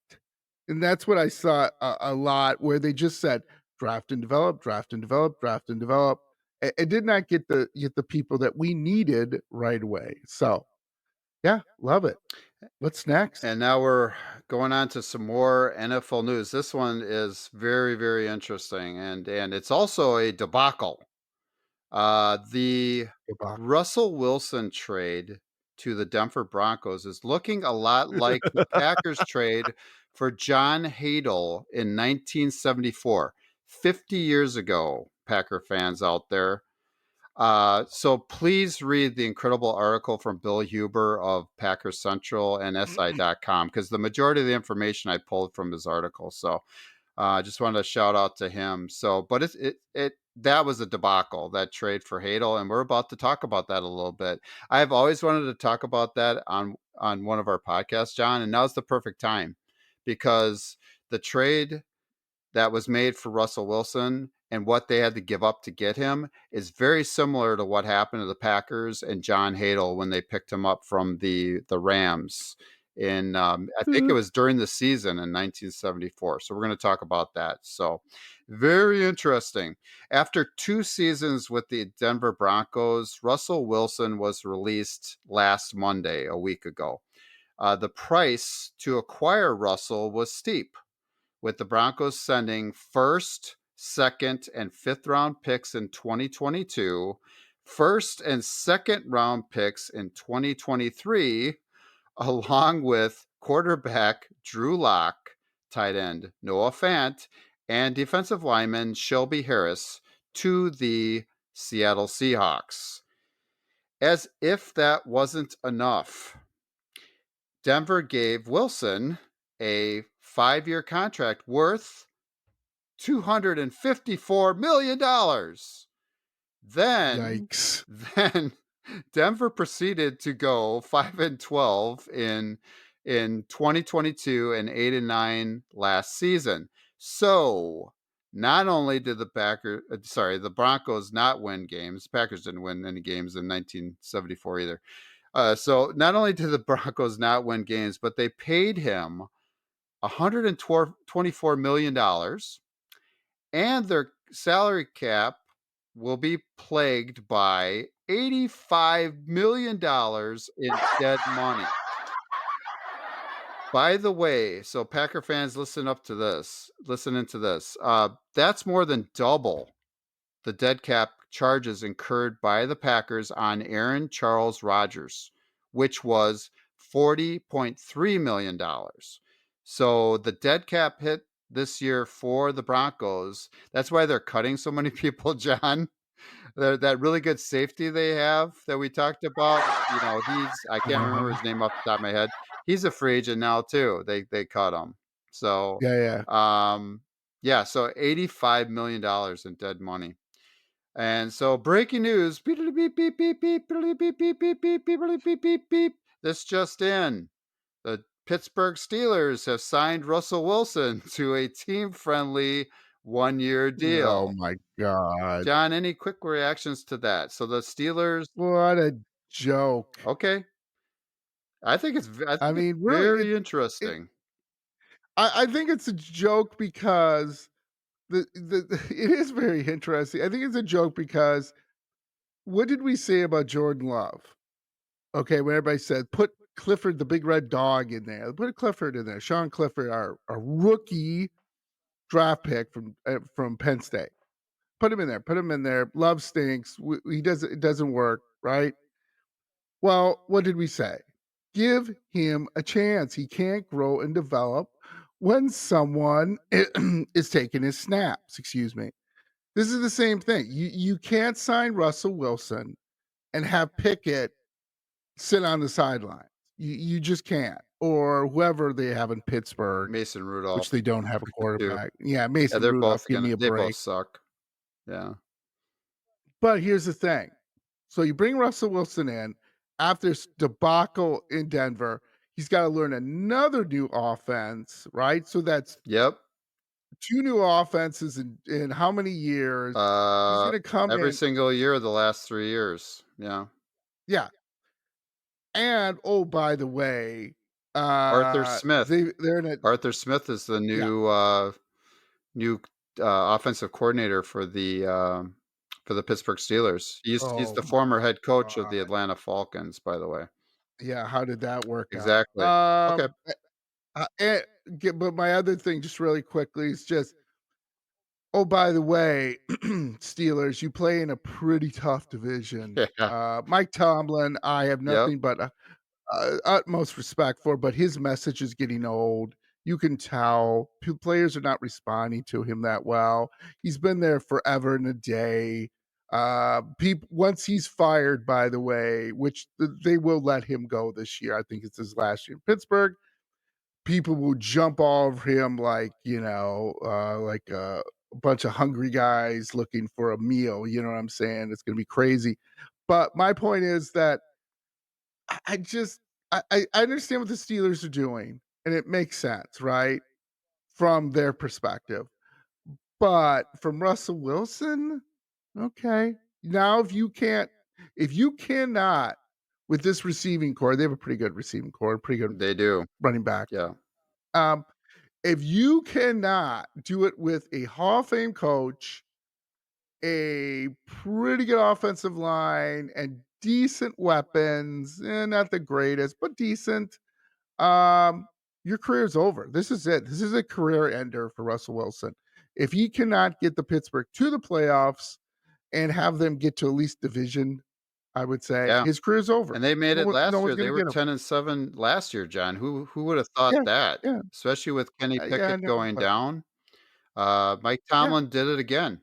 B: And that's what I saw a lot where they just said draft and develop, draft and develop, draft and develop. It did not get the people that we needed right away. So yeah, love it. What's next?
A: And now we're going on to some more NFL news. This one is very, very interesting, and it's also a debacle. The
B: Goodbye.
A: Russell Wilson trade to the Denver Broncos is looking a lot like the Packers trade for John Hadle in 1974, 50 years ago, Packer fans out there. So please read the incredible article from Bill Huber of Packers Central and SI.com because the majority of the information I pulled from his article. So I just wanted to shout out to him. So, but it that was a debacle, that trade for Hadel, and we're about to talk about that a little bit. I've always wanted to talk about that on one of our podcasts, John, and now's the perfect time because the trade that was made for Russell Wilson and what they had to give up to get him is very similar to what happened to the Packers and John Hadle when they picked him up from the Rams in I think it was during the season in 1974. So we're going to talk about that. So very interesting. After 2 seasons with the Denver Broncos, Russell Wilson was released last Monday, a week ago. The price to acquire Russell was steep, with the Broncos sending first, second, and fifth round picks in 2022, first and second round picks in 2023, along with quarterback Drew Lock, tight end Noah Fant, and defensive lineman Shelby Harris to the Seattle Seahawks. As if that wasn't enough, Denver gave Wilson a 5-year contract worth $254 million. Then,
B: Yikes.
A: then Denver proceeded to go 5-12 in 2022 and 8-9 last season. So not only did the Broncos not win games, Packers didn't win any games in 1974 either. So not only did the Broncos not win games, but they paid him $124 million, and their salary cap will be plagued by $85 million in dead money. By the way, so Packer fans, listen up to this. Listen into this. That's more than double the dead cap charges incurred by the Packers on Aaron Charles Rodgers, which was $40.3 million. So the dead cap hit this year for the Broncos. That's why they're cutting so many people, John. That really good safety they have that we talked about, he's I can't remember
B: Uh-huh.
A: his name off the top of my head. He's a free agent now too. They cut him. So,
B: Yeah, yeah.
A: yeah, so $85 million in dead money. And so breaking news, beep, beep, beep, beep, beep, beep, beep, beep, beep, beep, beep, beep, beep, beep. This just in. The Pittsburgh Steelers have signed Russell Wilson to a team-friendly one-year
B: Oh
A: deal.
B: my god.
A: John, any quick reactions to that? So the Steelers,
B: What a joke.
A: okay. I
B: I
A: think it's
B: mean, really,
A: very
B: it
A: interesting.
B: I think it's a joke because it is very interesting. I think it's a joke because what did we say about Jordan Love? Okay, when everybody said, "Put Clifford the big red dog in there." Put Clifford in there. Sean Clifford, our rookie draft pick from Penn State. Put him in there. Put him in there. Love stinks. He doesn't. It doesn't work, right? Well, what did we say? Give him a chance. He can't grow and develop when someone is taking his snaps. Excuse me. This is the same thing. You can't sign Russell Wilson and have Pickett sit on the sideline. You just can't. Or whoever they have in Pittsburgh,
A: Mason
B: which
A: Rudolph
B: they don't have a
A: too.
B: quarterback. Yeah,
A: Yeah,
B: Mason Rudolph, give me a
A: they both
B: break.
A: suck. Yeah.
B: But here's the thing. So you bring Russell Wilson in after this debacle in Denver. He's got to learn another new offense, right? So that's
A: Yep.
B: two new offenses in how many years? He's
A: Uh,
B: going to come
A: every
B: in.
A: single year of the last 3 years. Yeah.
B: Yeah. And oh, by the way,
A: Arthur Smith.
B: they're in a
A: Arthur Smith is the
B: yeah.
A: new offensive coordinator for the Pittsburgh Steelers. He's
B: Oh
A: the
B: my
A: former head coach of the
B: god.
A: Atlanta Falcons, by the way.
B: Yeah, how did that work out?
A: Exactly. Okay.
B: Eh, but my other thing, just really quickly, is just oh, by the way, Steelers, you play in a pretty tough division.
A: Yeah.
B: Mike Tomlin, I have
A: Yep.
B: nothing but utmost respect for, but his message is getting old. You can tell players are not responding to him that well. He's been there forever and a day. Once he's fired, by the way, which they will let him go this year. I think it's his last year in Pittsburgh. People will jump all over him like like a bunch of hungry guys looking for a meal. You know what I'm saying? It's going to be crazy. But my point is that I just I understand what the Steelers are doing, and it makes sense, right? From their perspective. But from Russell Wilson, okay. Now if you cannot with this receiving core, they have a pretty good receiving core, pretty good
A: They do.
B: running backs.
A: Yeah.
B: Um, if you cannot do it with a Hall of Fame coach, a pretty good offensive line, and decent weapons, not the greatest, but decent, um, your career's over. This is it. This is a career ender for Russell Wilson. If he cannot get the Pittsburgh to the playoffs and have them get to at least division, I would say
A: Yeah.
B: his career's over.
A: And they made it
B: No
A: last
B: one's
A: year. They
B: gonna
A: were
B: get him.
A: 10-7 last year, John. Who would have thought
B: Yeah,
A: that?
B: yeah,
A: Especially with Kenny
B: yeah, I
A: Pickett
B: know,
A: going
B: but
A: down. Mike
B: yeah,
A: Tomlin did it again.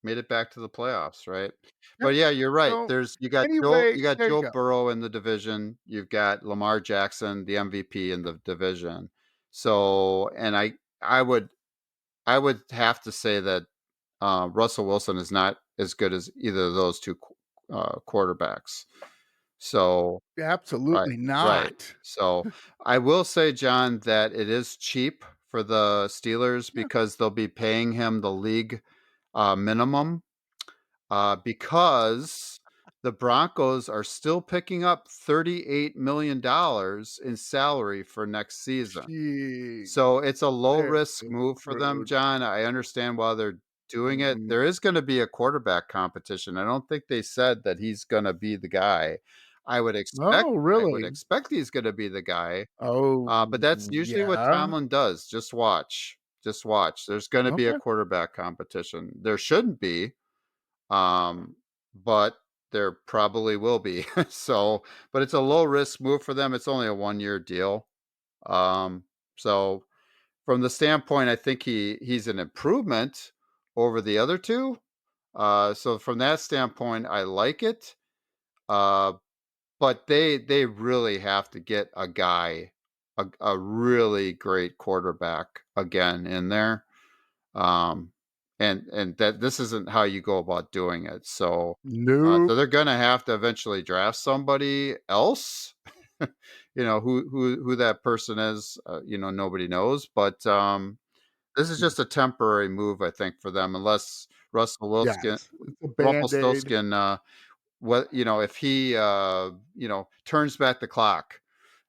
A: Made it back to the playoffs, right?
B: yeah.
A: But yeah, you're right.
B: So
A: There's
B: anyway,
A: you got
B: there you
A: Joe
B: go.
A: Burrow in the division. You've got Lamar Jackson, the MVP in the division. So, and I would have to say that Russell Wilson is not as good as either of those two quarterbacks. So, right,
B: Absolutely
A: right.
B: not.
A: So, I will say, John, that it is cheap for the Steelers
B: Yeah,
A: because they'll be paying him the league minimum because the Broncos are still picking up $38 million in salary for next season.
B: jeez,
A: So it's a low
B: they're
A: risk
B: so
A: move for them,
B: screwed.
A: John. I understand why they're doing it.
B: Mhm.
A: There is going to be a quarterback competition. I don't think they said that he's going to be the guy.
B: Oh,
A: I would
B: really?
A: expect he's going to be the guy.
B: Oh,
A: But that's usually what
B: yeah?
A: Tomlin does. Just watch. Just watch. There's going to be a
B: Okay.
A: quarterback competition. There shouldn't be, but there probably will be. So, but it's a low risk move for them. It's only a 1 year deal. Um, so from the standpoint, I think he's an improvement over the other two. So from that standpoint, I like it. Uh, but they really have to get a guy, a really great quarterback again in there. Um, and that this isn't how you go about doing it. So, so
B: Nope.
A: they're gonna have to eventually draft somebody else. Who that person is. Nobody knows. But this is just a temporary move, I think, for them, unless
B: Yes. It's a Band-Aid.
A: Rumpelstiltskin, if he turns back the clock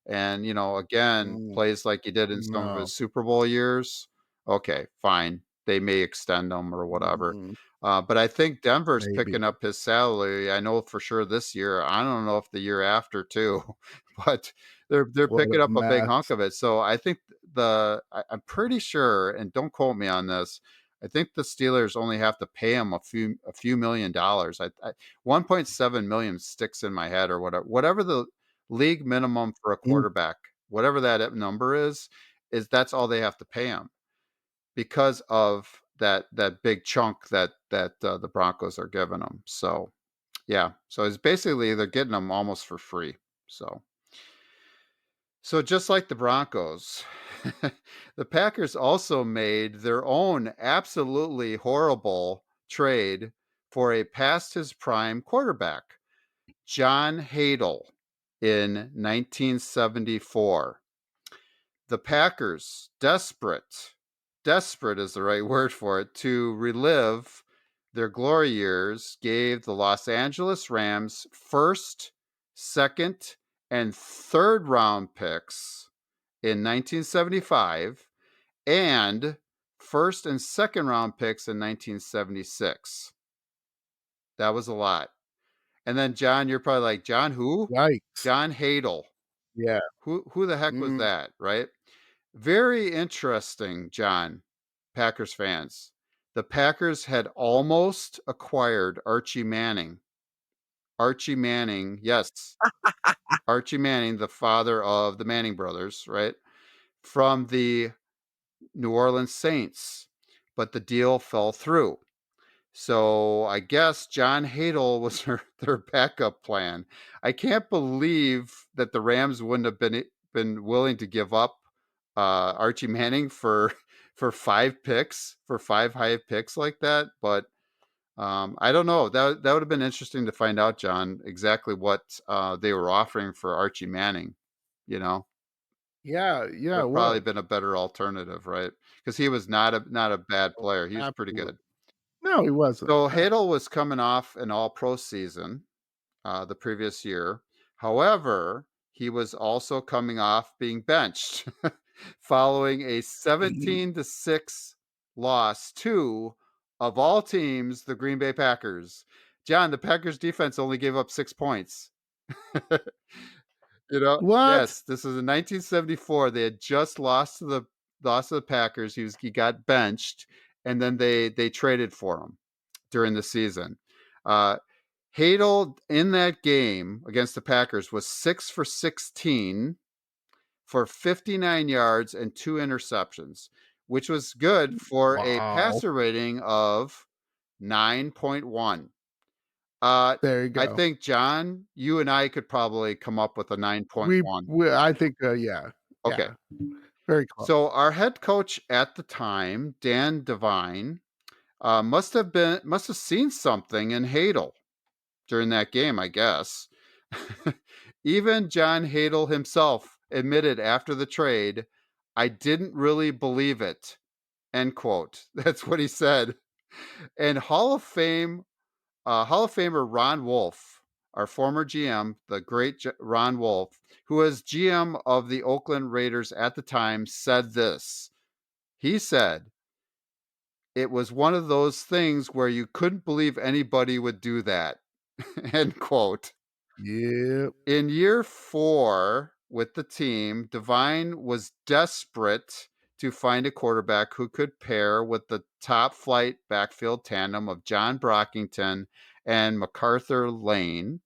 A: and again
B: Mm,
A: plays like he did in some of
B: no.
A: his Super Bowl years, okay, fine, they may extend him or whatever.
B: Mm,
A: But I think Denver's
B: maybe.
A: picking up his salary. I know for sure this year. I don't know if the year after too, but they're
B: What a
A: picking up a big
B: mess.
A: hunk of it. So I think I'm pretty sure, and don't quote me on this. I think the Steelers only have to pay him a few $1,000,000. 1.7 million sticks in my head, or whatever the league minimum for a
B: Mm,
A: quarterback, whatever that number is that's all they have to pay him because of that big chunk that the Broncos are giving him. So yeah, so it's basically they're getting them almost for free. So just like the Broncos, the Packers also made their own absolutely horrible trade for a past his prime quarterback, John Hadel, in 1974. The Packers, desperate is the right word for it, to relive their glory years, gave the Los Angeles Rams first, second, and third round picks in 1975 and first and second round picks in 1976. That was a lot. And then John, you're probably like, John who?
B: yikes.
A: John Hadel.
B: Yeah.
A: Who the heck was
B: Mm,
A: that, right? Very interesting, John, Packers fans. The Packers had almost acquired Archie Manning. Archie Manning, yes, Archie Manning, the father of the Manning brothers, right? From the New Orleans Saints. But the deal fell through. So I guess John Hadel was their backup plan. I can't believe that the Rams wouldn't have been willing to give up Archie Manning for for five high picks like that. But I don't know. That would have been interesting to find out, John, exactly what they were offering for Archie Manning. You know,
B: yeah, yeah,
A: would
B: it
A: probably
B: would.
A: been a better alternative, right? Because he was not a bad
B: Oh,
A: player. He was pretty
B: absolutely.
A: good.
B: No, he wasn't.
A: So
B: No.
A: Hadel was coming off an All Pro season the previous year. However, he was also coming off being benched following a 17-6 loss to, of all teams, the Green Bay Packers. John, the Packers defense only gave up 6 points.
B: What?
A: Yes, this was in 1974. They had just lost to the Packers. He got benched, and then they traded for him during the season. Uh, Hadel in that game against the Packers was 6 for 16 for 59 yards and two interceptions, which was good for a
B: Wow.
A: passer rating of 9.1. Uh,
B: There you
A: I
B: go.
A: think, John, you and I could probably come up with a
B: We
A: 9.1.
B: we I think, yeah.
A: Okay.
B: Yeah. Very close.
A: So our head coach at the time, Dan Devine, must have seen something in Hadel during that game, I guess. Even John Hadel himself admitted after the trade, I didn't really believe it. End quote. That's what he said. And Hall of Famer Ron Wolf, our former GM, the great Ron Wolf, who was GM of the Oakland Raiders at the time, said this. He said, it was one of those things where you couldn't believe anybody would do that. End quote.
B: Yep.
A: In year 4 with the team, Devine was desperate to find a quarterback who could pair with the top flight backfield tandem of John Brockington and MacArthur Lane,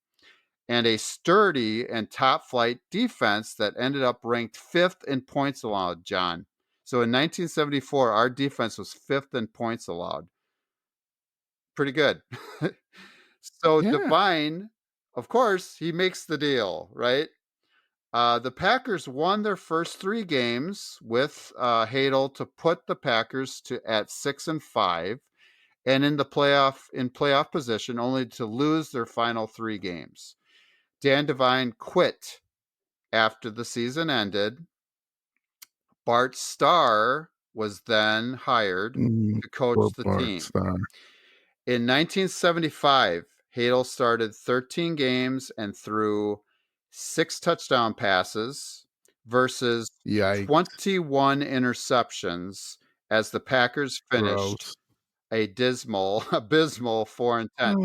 A: and a sturdy and top flight defense that ended up ranked fifth in points allowed, John. So in 1974, our defense was fifth in points allowed. Pretty good. So
B: Yeah.
A: Devine, of course, he makes the deal, right? The Packers won their first three games with Hadel to put the Packers to at 6-5, and in the playoff position, only to lose their final three games. Dan Devine quit after the season ended. Bart Starr was then hired to
B: Poor
A: coach the
B: Bart
A: team.
B: Starr.
A: In 1975, Hadel started 13 games and threw six touchdown passes versus
B: Yikes.
A: 21 interceptions as the Packers finished
B: Gross.
A: a dismal, abysmal 4-10. So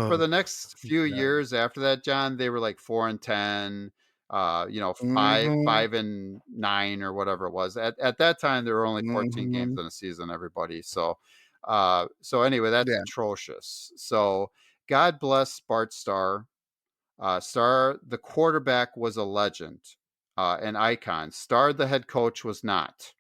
A: for
B: Ugh.
A: the next few
B: Yeah.
A: years after that, John, they were like 4-10, five
B: Mhm.
A: 5-9 or whatever it was. At that time, there were only 14 games
B: Mhm.
A: in a season. Everybody, so anyway, that's
B: Yeah.
A: atrocious. So God bless Bart Starr. Starr, the quarterback, was a legend, an icon. Starr, the head coach, was not.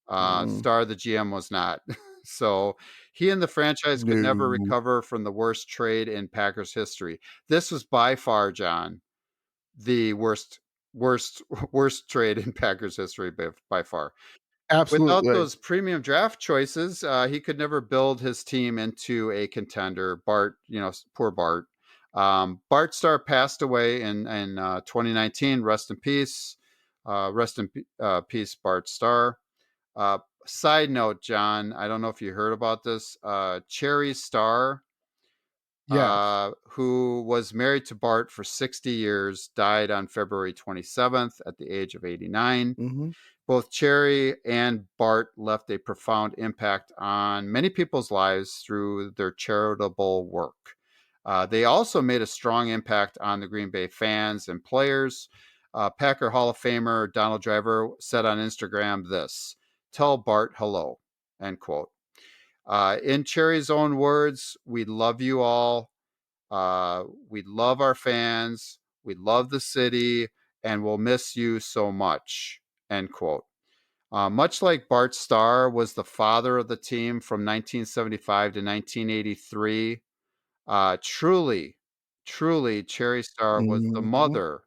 B: Mm.
A: Starr, the GM, was not. So he and the franchise could never
B: No.
A: recover from the worst trade in Packers history. This was by far, John, the worst, worst trade in Packers history by far. Without
B: Absolutely.
A: those premium draft choices, he could never build his team into a contender. Bart, poor Bart. Bart Starr passed away in 2019. Rest in peace. Peace, Bart Starr. Uh, Side note, John, I don't know if you heard about this. Cherry Starr,
B: Yes.
A: who was married to Bart for 60 years, died on February 27th at the age of 89.
B: Mhm.
A: Both Cherry and Bart left a profound impact on many people's lives through their charitable work. They also made a strong impact on the Green Bay fans and players. Packer Hall of Famer Donald Driver said on Instagram this: "Tell Bart hello." End quote. In Cherry's own words, "We love you all. We love our fans. We love the city, and we'll miss you so much." End quote. Much like Bart Starr was the father of the team from 1975 to 1983, truly, Cherry Starr was the
B: Mhm.
A: mother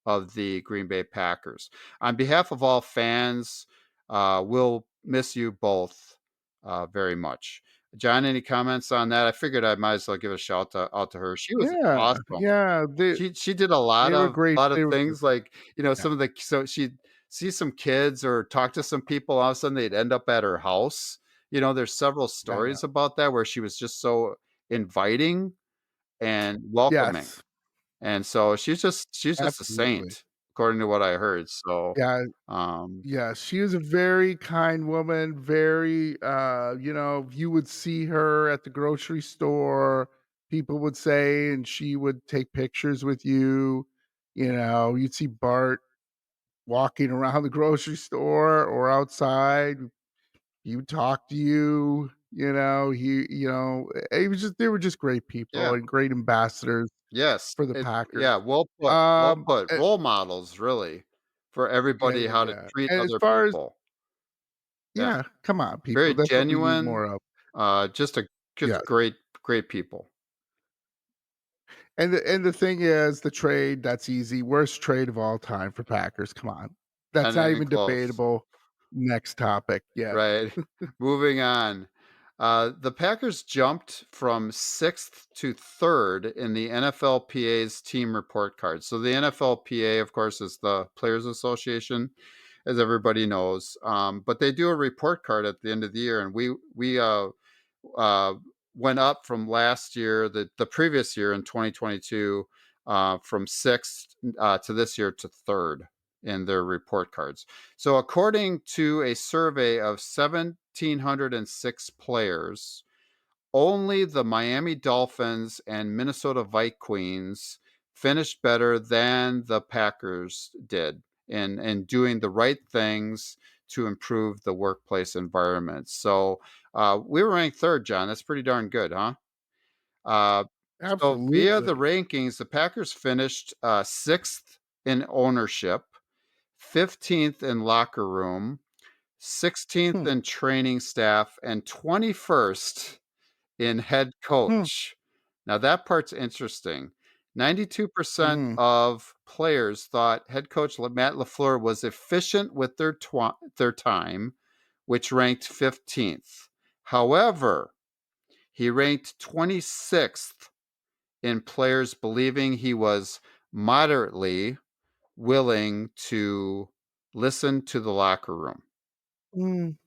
A: of the Green Bay Packers. On behalf of all fans, we'll miss you both very much. John, any comments on that? I figured I might as well give a out to her. She was
B: Yeah.
A: awesome.
B: Yeah.
A: She did a lot
B: They were
A: of
B: great.
A: lot of
B: They were
A: things, like,
B: yeah.
A: some of the so she'd see some kids or talk to some people, all of a sudden they'd end up at her house. There's several
B: Yeah.
A: stories about that where she was just so inviting and welcoming.
B: Yes.
A: And so she's just a
B: Absolutely.
A: saint, according to what I heard. So,
B: Yeah.
A: um
B: Yeah, she was a very kind woman, very, you would see her at the grocery store, people would say, and she would take pictures with you. You'd see Bart walking around the grocery store or outside. He would talk to you, they were just great people
A: yeah.
B: and great ambassadors
A: Yes.
B: for the
A: Yeah,
B: Packers.
A: well put, well
B: Um,
A: put.
B: eh
A: Role models, really, for
B: yeah,
A: everybody
B: yeah,
A: how to
B: yeah.
A: treat
B: And as
A: other
B: far as
A: people. Yeah.
B: yeah, come on, people,
A: Very
B: that's what we need
A: genuine,
B: more of.
A: just a just
B: Yes.
A: great people.
B: And the thing is, the trade, that's easy. Worst trade of all time for Packers, come on. That's
A: And
B: not
A: then
B: even
A: close.
B: debatable. Next topic, yes.
A: Right. Moving on. The Packers jumped from sixth to third in the NFLPA's team report card. So the NFLPA, of course, is the Players Association, as everybody knows. But they do a report card at the end of the year, and we uh, went up from last year, the previous year in 2022, from sixth to this year to third in their report cards. So, according to a survey of 1,706 players, only the Miami Dolphins and Minnesota Vikings finished better than the Packers did in doing the right things to improve the workplace environment. So we were ranked third, John. That's pretty darn good, huh? Uh, So via the
B: Absolutely.
A: rankings, the Packers finished sixth in ownership, 15th in locker room, 16th
B: Hmm,
A: in training staff, and 21st in head
B: hmm,
A: coach. Now that part's interesting. 92%
B: mm,
A: of players thought head coach Matt LaFleur was efficient with their time, which ranked 15th. However, he ranked 26th in players believing he was moderately willing to listen to the locker room.
B: mm,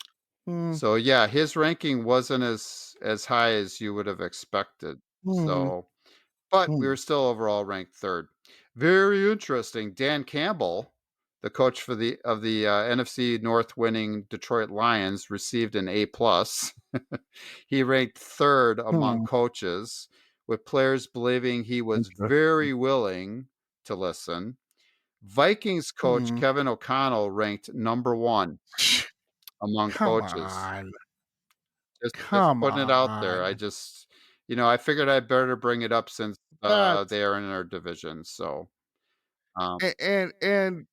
B: mm,
A: So yeah, his ranking wasn't as high as you would have expected.
B: mm,
A: So, but we
B: mm.
A: were still overall ranked third. Very interesting. Dan Campbell, the coach for the NFC North winning Detroit Lions, received an A plus. He ranked third among
B: Hmm,
A: coaches, with players believing he was
B: interesting.
A: very willing to listen. Vikings coach
B: Hmm.
A: Kevin O'Connell ranked number one among
B: Come
A: coaches.
B: on.
A: Just
B: Come
A: putting it out there.
B: on.
A: I figured I better bring it up since
B: That's
A: they are in our division. So, um,
B: and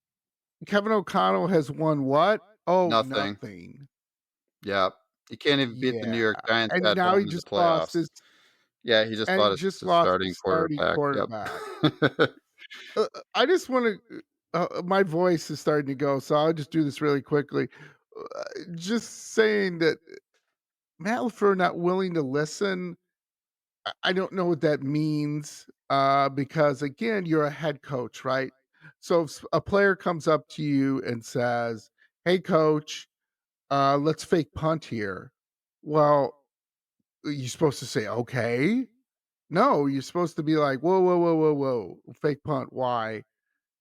B: Kevin O'Connell has won what? Oh,
A: nothing.
B: nothing.
A: Yeah, you can't even beat the New
B: Yeah,
A: York Giants
B: and
A: at
B: now he
A: home in the
B: just lost
A: playoffs.
B: his
A: Yeah, he just
B: and he
A: lost
B: just
A: his
B: lost
A: starting
B: his starting
A: quarterback.
B: quarterback.
A: Yep.
B: I just wanna my voice is starting to go, so I'll just do this really quickly. Just saying that Matt LaFleur not willing to listen, I don't know what that means, because again, you're a head coach, right? So if a player comes up to you and says, "Hey, coach, let's fake punt here." Well, you're supposed to say, "Okay." No, you're supposed to be like, "Whoa, whoa, whoa, whoa, whoa, fake punt. Why?"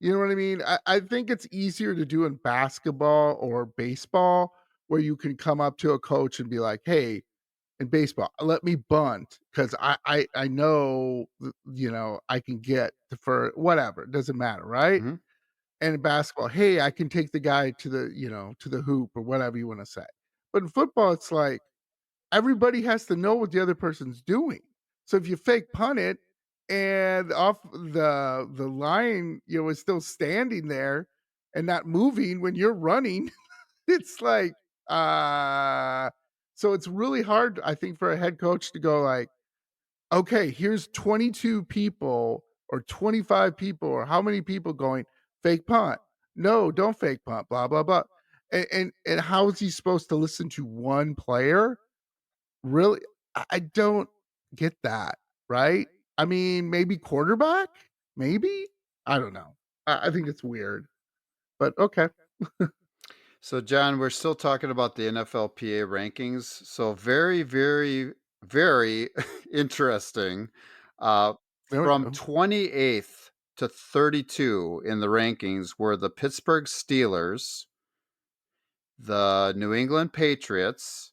B: You know what I mean? I think it's easier to do in basketball or baseball where you can come up to a coach and be like, "Hey, in baseball, let me bunt because I know I can get the for whatever, it doesn't matter, right?"
A: Mhm.
B: And in basketball, hey, I can take the guy to the to the hoop or whatever you want to say. But in football, it's like everybody has to know what the other person's doing. So if you fake punt it and off the line, is still standing there and not moving when you're running, it's like, uh so it's really hard, I think, for a head coach to go like, "Okay, here's 22 people or 25 people or how many people going, 'Fake punt.' No, don't fake punt, blah, blah, blah." And how is he supposed to listen to one player? Really? I don't get that, right? I mean, maybe quarterback? Maybe? I don't know. I think it's weird, but okay.
A: So, John, we're still talking about the NFLPA rankings. So, very, very, very interesting.
B: There we
A: From
B: go.
A: 28th to 32 in the rankings were the Pittsburgh Steelers, the New England Patriots,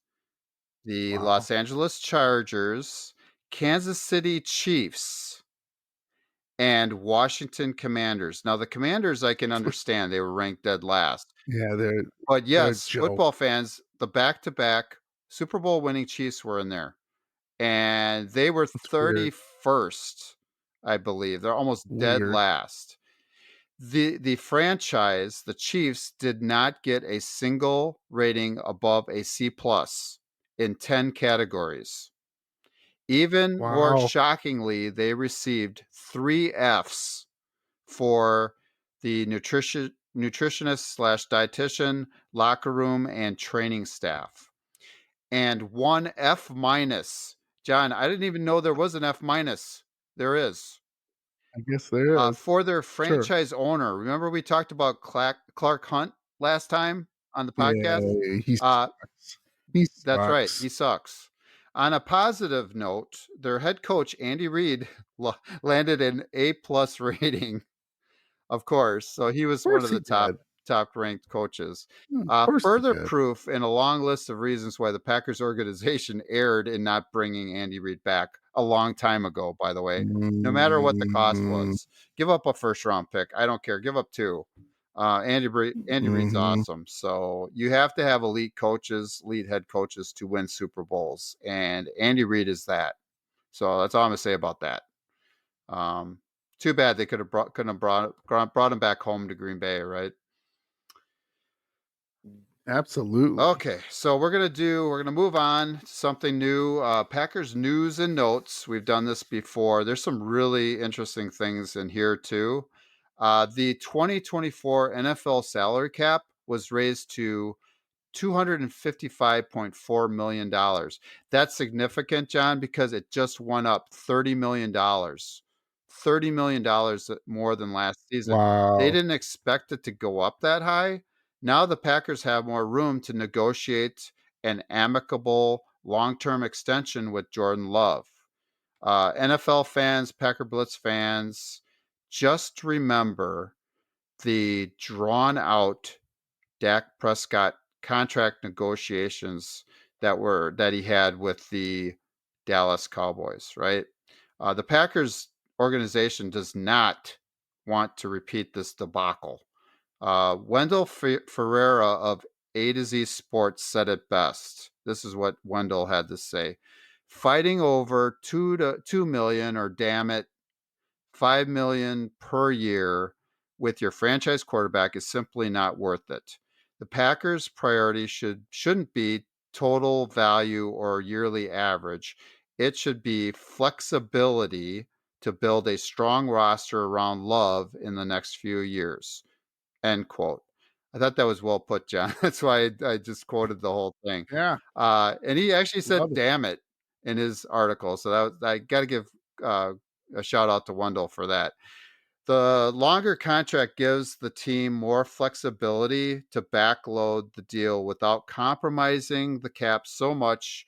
A: the
B: Wow.
A: Los Angeles Chargers, Kansas City Chiefs, and Washington Commanders. Now, the Commanders, I can understand. They were ranked dead last.
B: Yeah,
A: But
B: they're a
A: yes,
B: joke.
A: football fans, the back-to-back Super Bowl winning Chiefs were in there, and they were
B: It's weird.
A: 31st, I believe. They're almost dead
B: Weird.
A: last. The franchise, the Chiefs, did not get a single rating above a C plus in 10 categories. Even more
B: Wow.
A: shockingly, they received 3 Fs for the nutritionist slash dietitian, locker room, and training staff, and 1 F minus. John, I didn't even know there was an F minus. There is.
B: I guess there is.
A: For their
B: Sure.
A: franchise owner. Remember we talked about Clark Hunt last time on the podcast?
B: Yeah, he
A: Uh,
B: sucks. He
A: that's right.
B: sucks.
A: He sucks. On a positive note, their head coach Andy Reid landed an A plus rating. Of course. So he
B: Of
A: was one
B: course
A: of
B: he
A: the
B: did.
A: top ranked coaches.
B: Of course he
A: Further
B: did.
A: proof in a long list of reasons why the Packers organization erred in not bringing Andy Reid back a long time ago, by the way, no matter what the cost
B: Mm,
A: was. Give up a first round pick. I don't care. Give up two. Andy Reid's
B: mhm.
A: awesome. So you have to have elite coaches, elite head coaches to win Super Bowls. And Andy Reid is that. So that's all I'm going to say about that. Um, Too bad they couldn't have brought him back home to Green Bay, right?
B: Absolutely.
A: Okay, so we're gonna move on to something new. Packers news and notes. We've done this before. There's some really interesting things in here too. The 2024 NFL salary cap was raised to $255.4 million. That's significant, John, because it just went up $30 million. $30 million more than last season. They
B: Wow.
A: didn't expect it to go up that high. Now the Packers have more room to negotiate an amicable long-term extension with Jordan Love. NFL fans, Packer Blitz fans, just remember the drawn out Dak Prescott contract negotiations that he had with the Dallas Cowboys, right? The Packers organization does not want to repeat this debacle. Wendell Ferreira of A to Z Sports said it best. This is what Wendell had to say: "Fighting over 2 million, or damn it, 5 million per year with your franchise quarterback is simply not worth it. The Packers' priority shouldn't be total value or yearly average. It should be flexibility to build a strong roster around Love in the next few years." End quote. I thought that was well put, John. That's why I just quoted the whole thing.
B: Yeah.
A: And he actually said
B: Love it.
A: "damn it" in his article. So I got to give uh, a shout out to Wendell for that. The longer contract gives the team more flexibility to backload the deal without compromising the cap so much,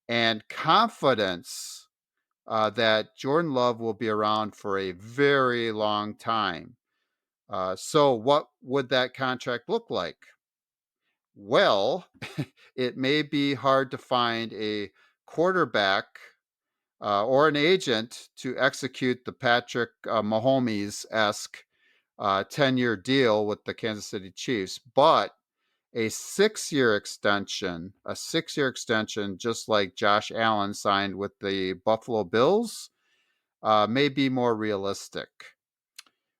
A: and confidence that Jordan Love will be around for a very long time. So, what would that contract look like? Well, it may be hard to find a quarterback or an agent to execute the Patrick Mahomes esque 10-year deal with the Kansas City Chiefs, but a 6-year extension, just like Josh Allen signed with the Buffalo Bills, may be more realistic.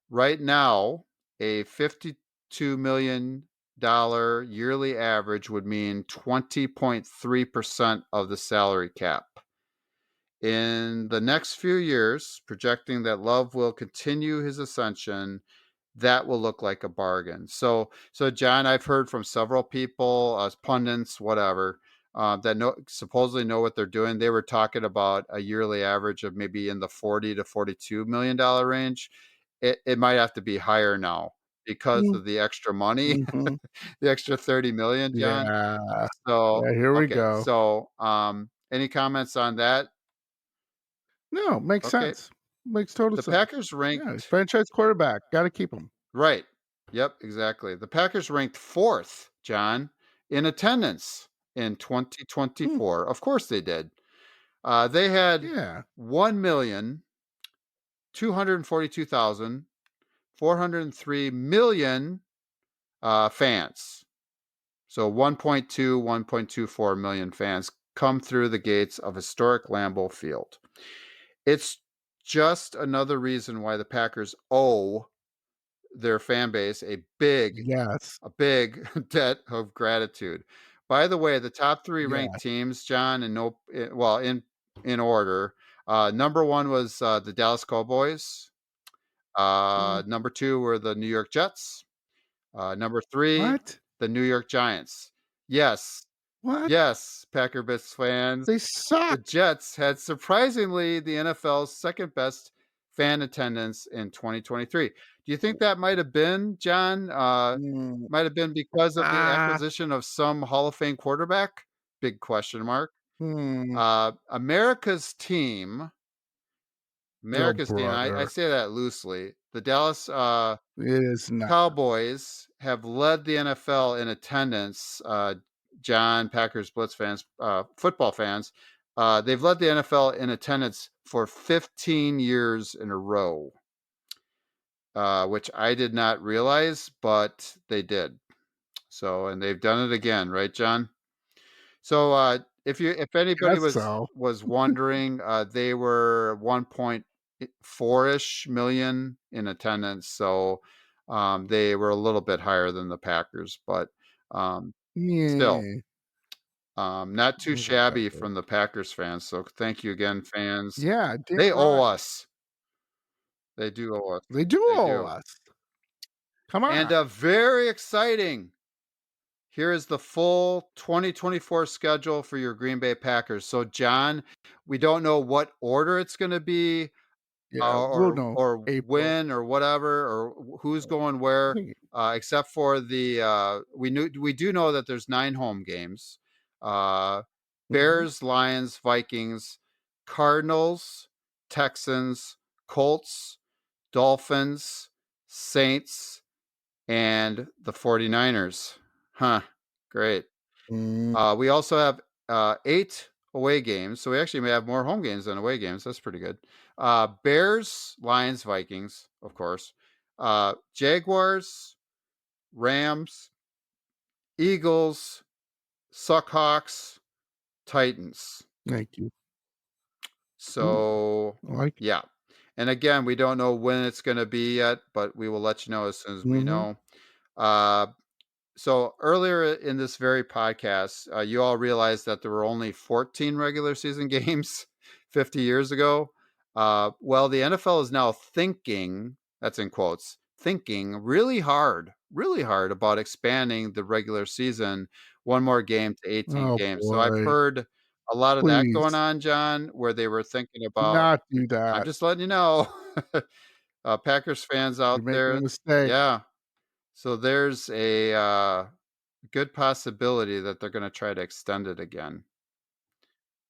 A: Right now, a $52 million yearly average would mean 20.3% of the salary cap. In the next few years, projecting that Love will continue his ascension, that will look like a bargain. So John, I've heard from several people, pundits, whatever, that supposedly know what they're doing. They were talking about a yearly average of maybe in the 40 to $42 million range. It might have to be higher now because
B: Mm,
A: of the extra money,
B: mhm.
A: the extra 30 million, John.
B: Yeah.
A: So
B: Yeah, here we
A: okay,
B: go.
A: so any comments on that?
B: No, makes
A: Okay,
B: sense. Makes total
A: the
B: sense.
A: Packers
B: Yeah,
A: ranked
B: franchise quarterback, gotta keep him.
A: right. Yep, exactly. The Packers ranked fourth, John, in attendance in
B: Mm,
A: 2024. Of course they did. They had
B: yeah.
A: 1,242,403 million fans. So 1.24 million fans come through the gates of historic Lambeau Field. It's just another reason why the Packers owe their fan base
B: Yes.
A: a big debt of gratitude. By the way, the top three
B: Yeah.
A: ranked teams, John, and no, well, in order. Number one was the Dallas Cowboys.
B: Mm,
A: Number two were the New York Jets. Number three,
B: what?
A: the New York Giants. Yes,
B: What?
A: yes, Packer Bits fans.
B: They
A: The
B: suck.
A: Jets had surprisingly the NFL's second best fan attendance in 2023. Do you think that might have been, John?
B: Mm,
A: Might have been because of the
B: ah,
A: acquisition of some Hall of Fame quarterback? Big question mark.
B: hmm.
A: America's team,
B: Oh,
A: I
B: brother.
A: say that loosely. The Dallas
B: It is not.
A: Cowboys have led the NFL in attendance. John, Packers, Blitz fans, football fans, they've led the NFL in attendance for 15 years in a row, which I did not realize, but they did. So, and they've done it again, right, John? So, if anybody
B: Guess so.
A: was wondering, they were 1 point. 4-ish million in attendance. So they were a little bit higher than the Packers, but um, still,
B: Yeah.
A: not too shabby
B: Whatever.
A: from the Packers fans. So thank you again, fans.
B: Yeah, damn
A: They owe
B: right.
A: us. They do owe us.
B: They do
A: They
B: owe
A: do.
B: us. Come
A: And
B: on.
A: very exciting. Here is the full 2024 schedule for your Green Bay Packers. So, John, we don't know what order it's going to be,
B: Yeah, we'll know. April.
A: when or whatever, or who's going
B: I
A: where,
B: think
A: except for the we do know that there's 9 home games. Uh,
B: mhm.
A: Bears, Lions, Vikings, Cardinals, Texans, Colts, Dolphins, Saints, and the 49ers. Huh. Great.
B: Mm,
A: We also have 8 away games. So we actually may have more home games than away games. That's pretty good. Bears, Lions, Vikings, of course. Jaguars, Rams, Eagles, Suckhawks, Titans.
B: thank you. Ooh,
A: So,
B: I like it.
A: yeah. And again, we don't know when it's going to be yet, but we will let you know as soon as we
B: Mhm.
A: know. Uh, So earlier in this very podcast, you all realized that there were only 14 regular season games 50 years ago. Well, the NFL is now thinking, that's in quotes, thinking really hard about expanding the regular season one more game to 18
B: Oh,
A: games. So I've
B: boy.
A: heard a lot of that going
B: Please
A: on, John, where they were thinking
B: do
A: about,
B: not do
A: I'm
B: that.
A: just letting you know, Packers fans out
B: You're making a
A: there.
B: mistake.
A: Yeah. So there's a good possibility that they're gonna try to extend it again.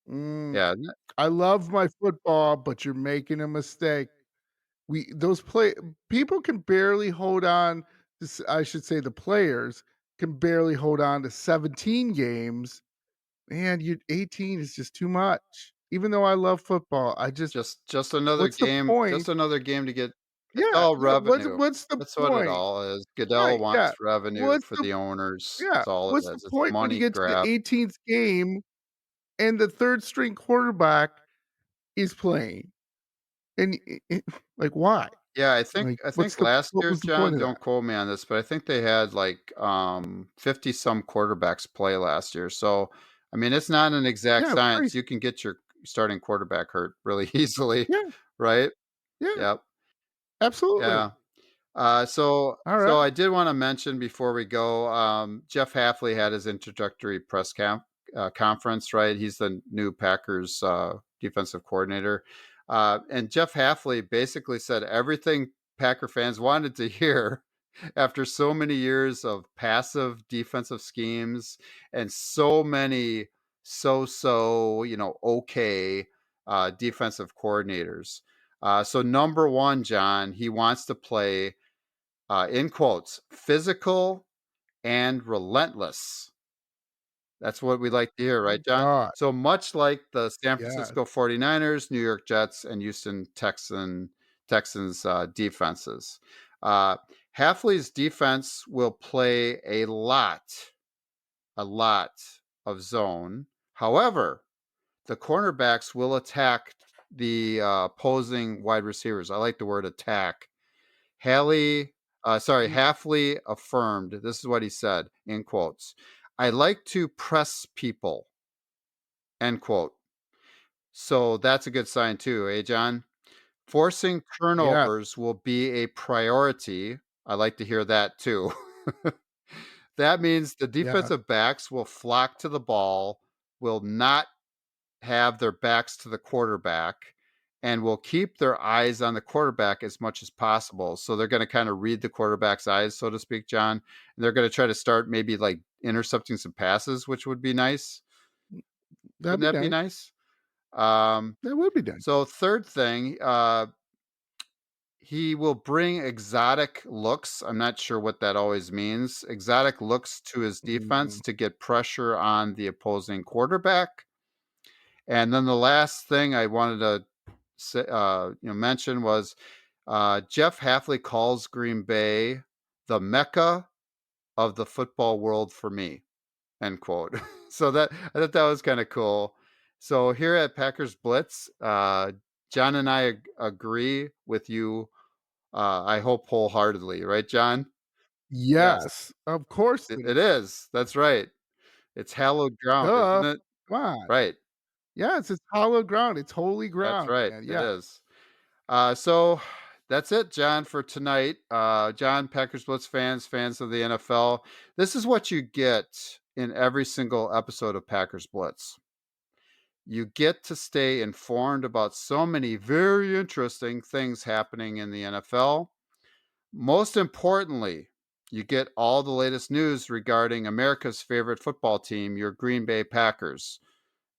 B: Mm,
A: Yeah,
B: I love my football, but you're making a mistake. We those play people can barely hold on to I should say the players can barely hold on to 17 games. Man, you 18 is just too much. Even though I love football, I just what's the
A: just
B: point?
A: another game to get, it's
B: Yeah,
A: all
B: yeah,
A: revenue.
B: what's the
A: That's what it
B: point?
A: all is. Goodell
B: Right, yeah.
A: wants revenue
B: What's
A: for
B: the
A: the owners.
B: yeah,
A: That's all it
B: what's the
A: is. It's a
B: point when you
A: money
B: get to the
A: grab.
B: 18th game and the 3rd string quarterback is playing? And like, why?
A: Yeah,
B: Like,
A: I think last
B: what
A: year,
B: was the point
A: John,
B: of
A: don't
B: that?
A: quote me on this, but I think they had like 50 some quarterbacks play last year. So I mean, it's not an exact
B: Yeah, it's
A: science.
B: crazy.
A: You can get your starting quarterback hurt really easily,
B: Yeah,
A: right?
B: yeah,
A: Yep.
B: absolutely.
A: Yeah. So
B: Alright.
A: I did want to mention before we go, Jeff Halfley had his introductory conference, right? He's the new Packers defensive coordinator. And Jeff Halfley basically said everything Packer fans wanted to hear after so many years of passive defensive schemes and so many okay defensive coordinators. So number one, John, he wants to play, in quotes, physical and relentless. That's what we like to hear, right,
B: Oh
A: John?
B: god,
A: So much like the San
B: yes.
A: Francisco 49ers, New York Jets, and Houston Texans defenses. Uh, Halfley's defense will play a lot of zone. However, the cornerbacks will attack the opposing wide receivers. I like the word attack.
B: Mm,
A: Halfley affirmed, this is what he said in quotes, I like to press people, end quote. So that's a good sign too, eh, John? Forcing
B: yes,
A: turnovers will be a priority. I like to hear that too. That means the
B: yeah.
A: defensive backs will flock to the ball, will not have their backs to the quarterback, and will keep their eyes on the quarterback as much as possible. So they're going to kind of read the quarterback's eyes, so to speak, John. And they're going to try to start maybe like intercepting some passes, which would be nice.
B: That'd
A: Wouldn't
B: be
A: that be
B: nice.
A: nice? Um,
B: That would be nice.
A: so third thing, he will bring exotic looks. I'm not sure what that always means. Exotic looks to his defense
B: Mm,
A: to get pressure on the opposing quarterback. And then the last thing I wanted to mention was, Jeff Halfley calls Green Bay the mecca of the football world for me. End quote. So that I thought that was kind of cool. So here at Packers Blitz, John and I agree with you. I hope wholeheartedly, right, John? Yes,
B: Yes, of course it
A: it
B: is.
A: is. That's right. It's hallowed ground, isn't
B: Duh.
A: it?
B: Come on.
A: Right.
B: Yes, it's hallowed ground. It's holy
A: That's
B: ground,
A: right.
B: man.
A: It
B: Yes.
A: is. So that's it, John, for tonight. John, Packers Blitz fans, fans of the NFL. This is what you get in every single episode of Packers Blitz. You get to stay informed about so many very interesting things happening in the NFL. Most importantly, you get all the latest news regarding America's favorite football team, your Green Bay Packers,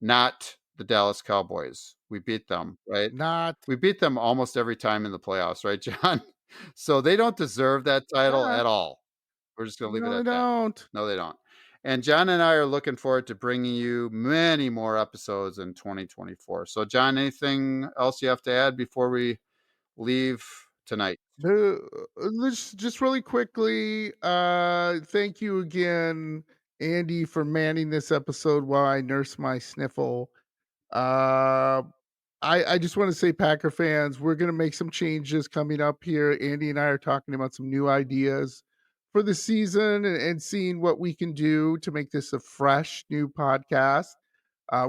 A: not the Dallas Cowboys. We beat them, right?
B: Not
A: We beat them almost every time in the playoffs, right, John? So they don't deserve that title
B: yeah.
A: at all. We're just gonna leave it
B: No, they
A: at that.
B: don't.
A: No, they don't. And John and I are looking forward to bringing you many more episodes in 2024. So, John, anything else you have to add before we leave tonight?
B: The let's just really quickly, thank you again, Andy, for manning this episode while I nurse my sniffle. Uh, I just want to say, Packer fans, we're going to make some changes coming up here. Andy and I are talking about some new ideas for the season and seeing what we can do to make this a fresh new podcast.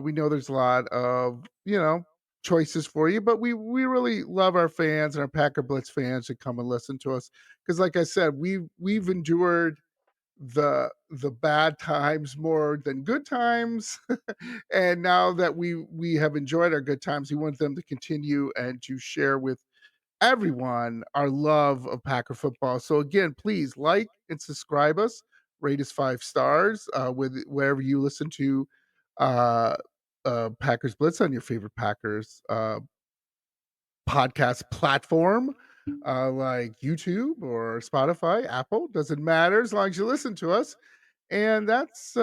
B: We know there's a lot of choices for you, but we really love our fans and our Packer Blitz fans to come and listen to us because, like I said, we've endured the bad times more than good times. And now that we have enjoyed our good times, we want them to continue and to share with everyone our love of Packer football. So again, please like and subscribe us, rate us 5 stars with wherever you listen to uh Packers Blitz on your favorite Packers podcast platform, like YouTube or Spotify, Apple, doesn't matter as long as you listen to us. And that's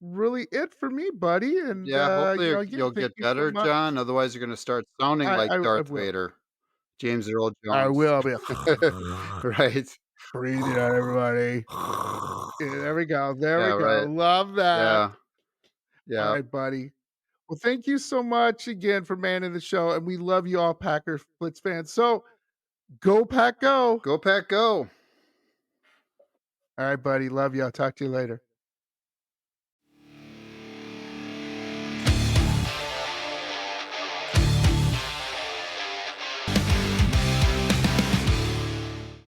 B: really it for me, buddy. And
A: Yeah, hopefully
B: again,
A: you'll
B: thank
A: get
B: you so
A: better,
B: much.
A: John. Otherwise, you're going to start sounding like
B: I
A: Darth
B: will.
A: Vader, James Earl
B: I
A: Jones.
B: will. I'll be
A: Right.
B: breathing on everybody. Yeah, there we go. There we
A: Yeah,
B: go.
A: right.
B: Love that.
A: Yeah.
B: All
A: Yeah.
B: right, buddy. Well, thank you so much again for manning the show. And we love you all, Packer Blitz fans. So go, Pack, go.
A: Go Pack Go.
B: All right, buddy. Love you. I'll talk to you later.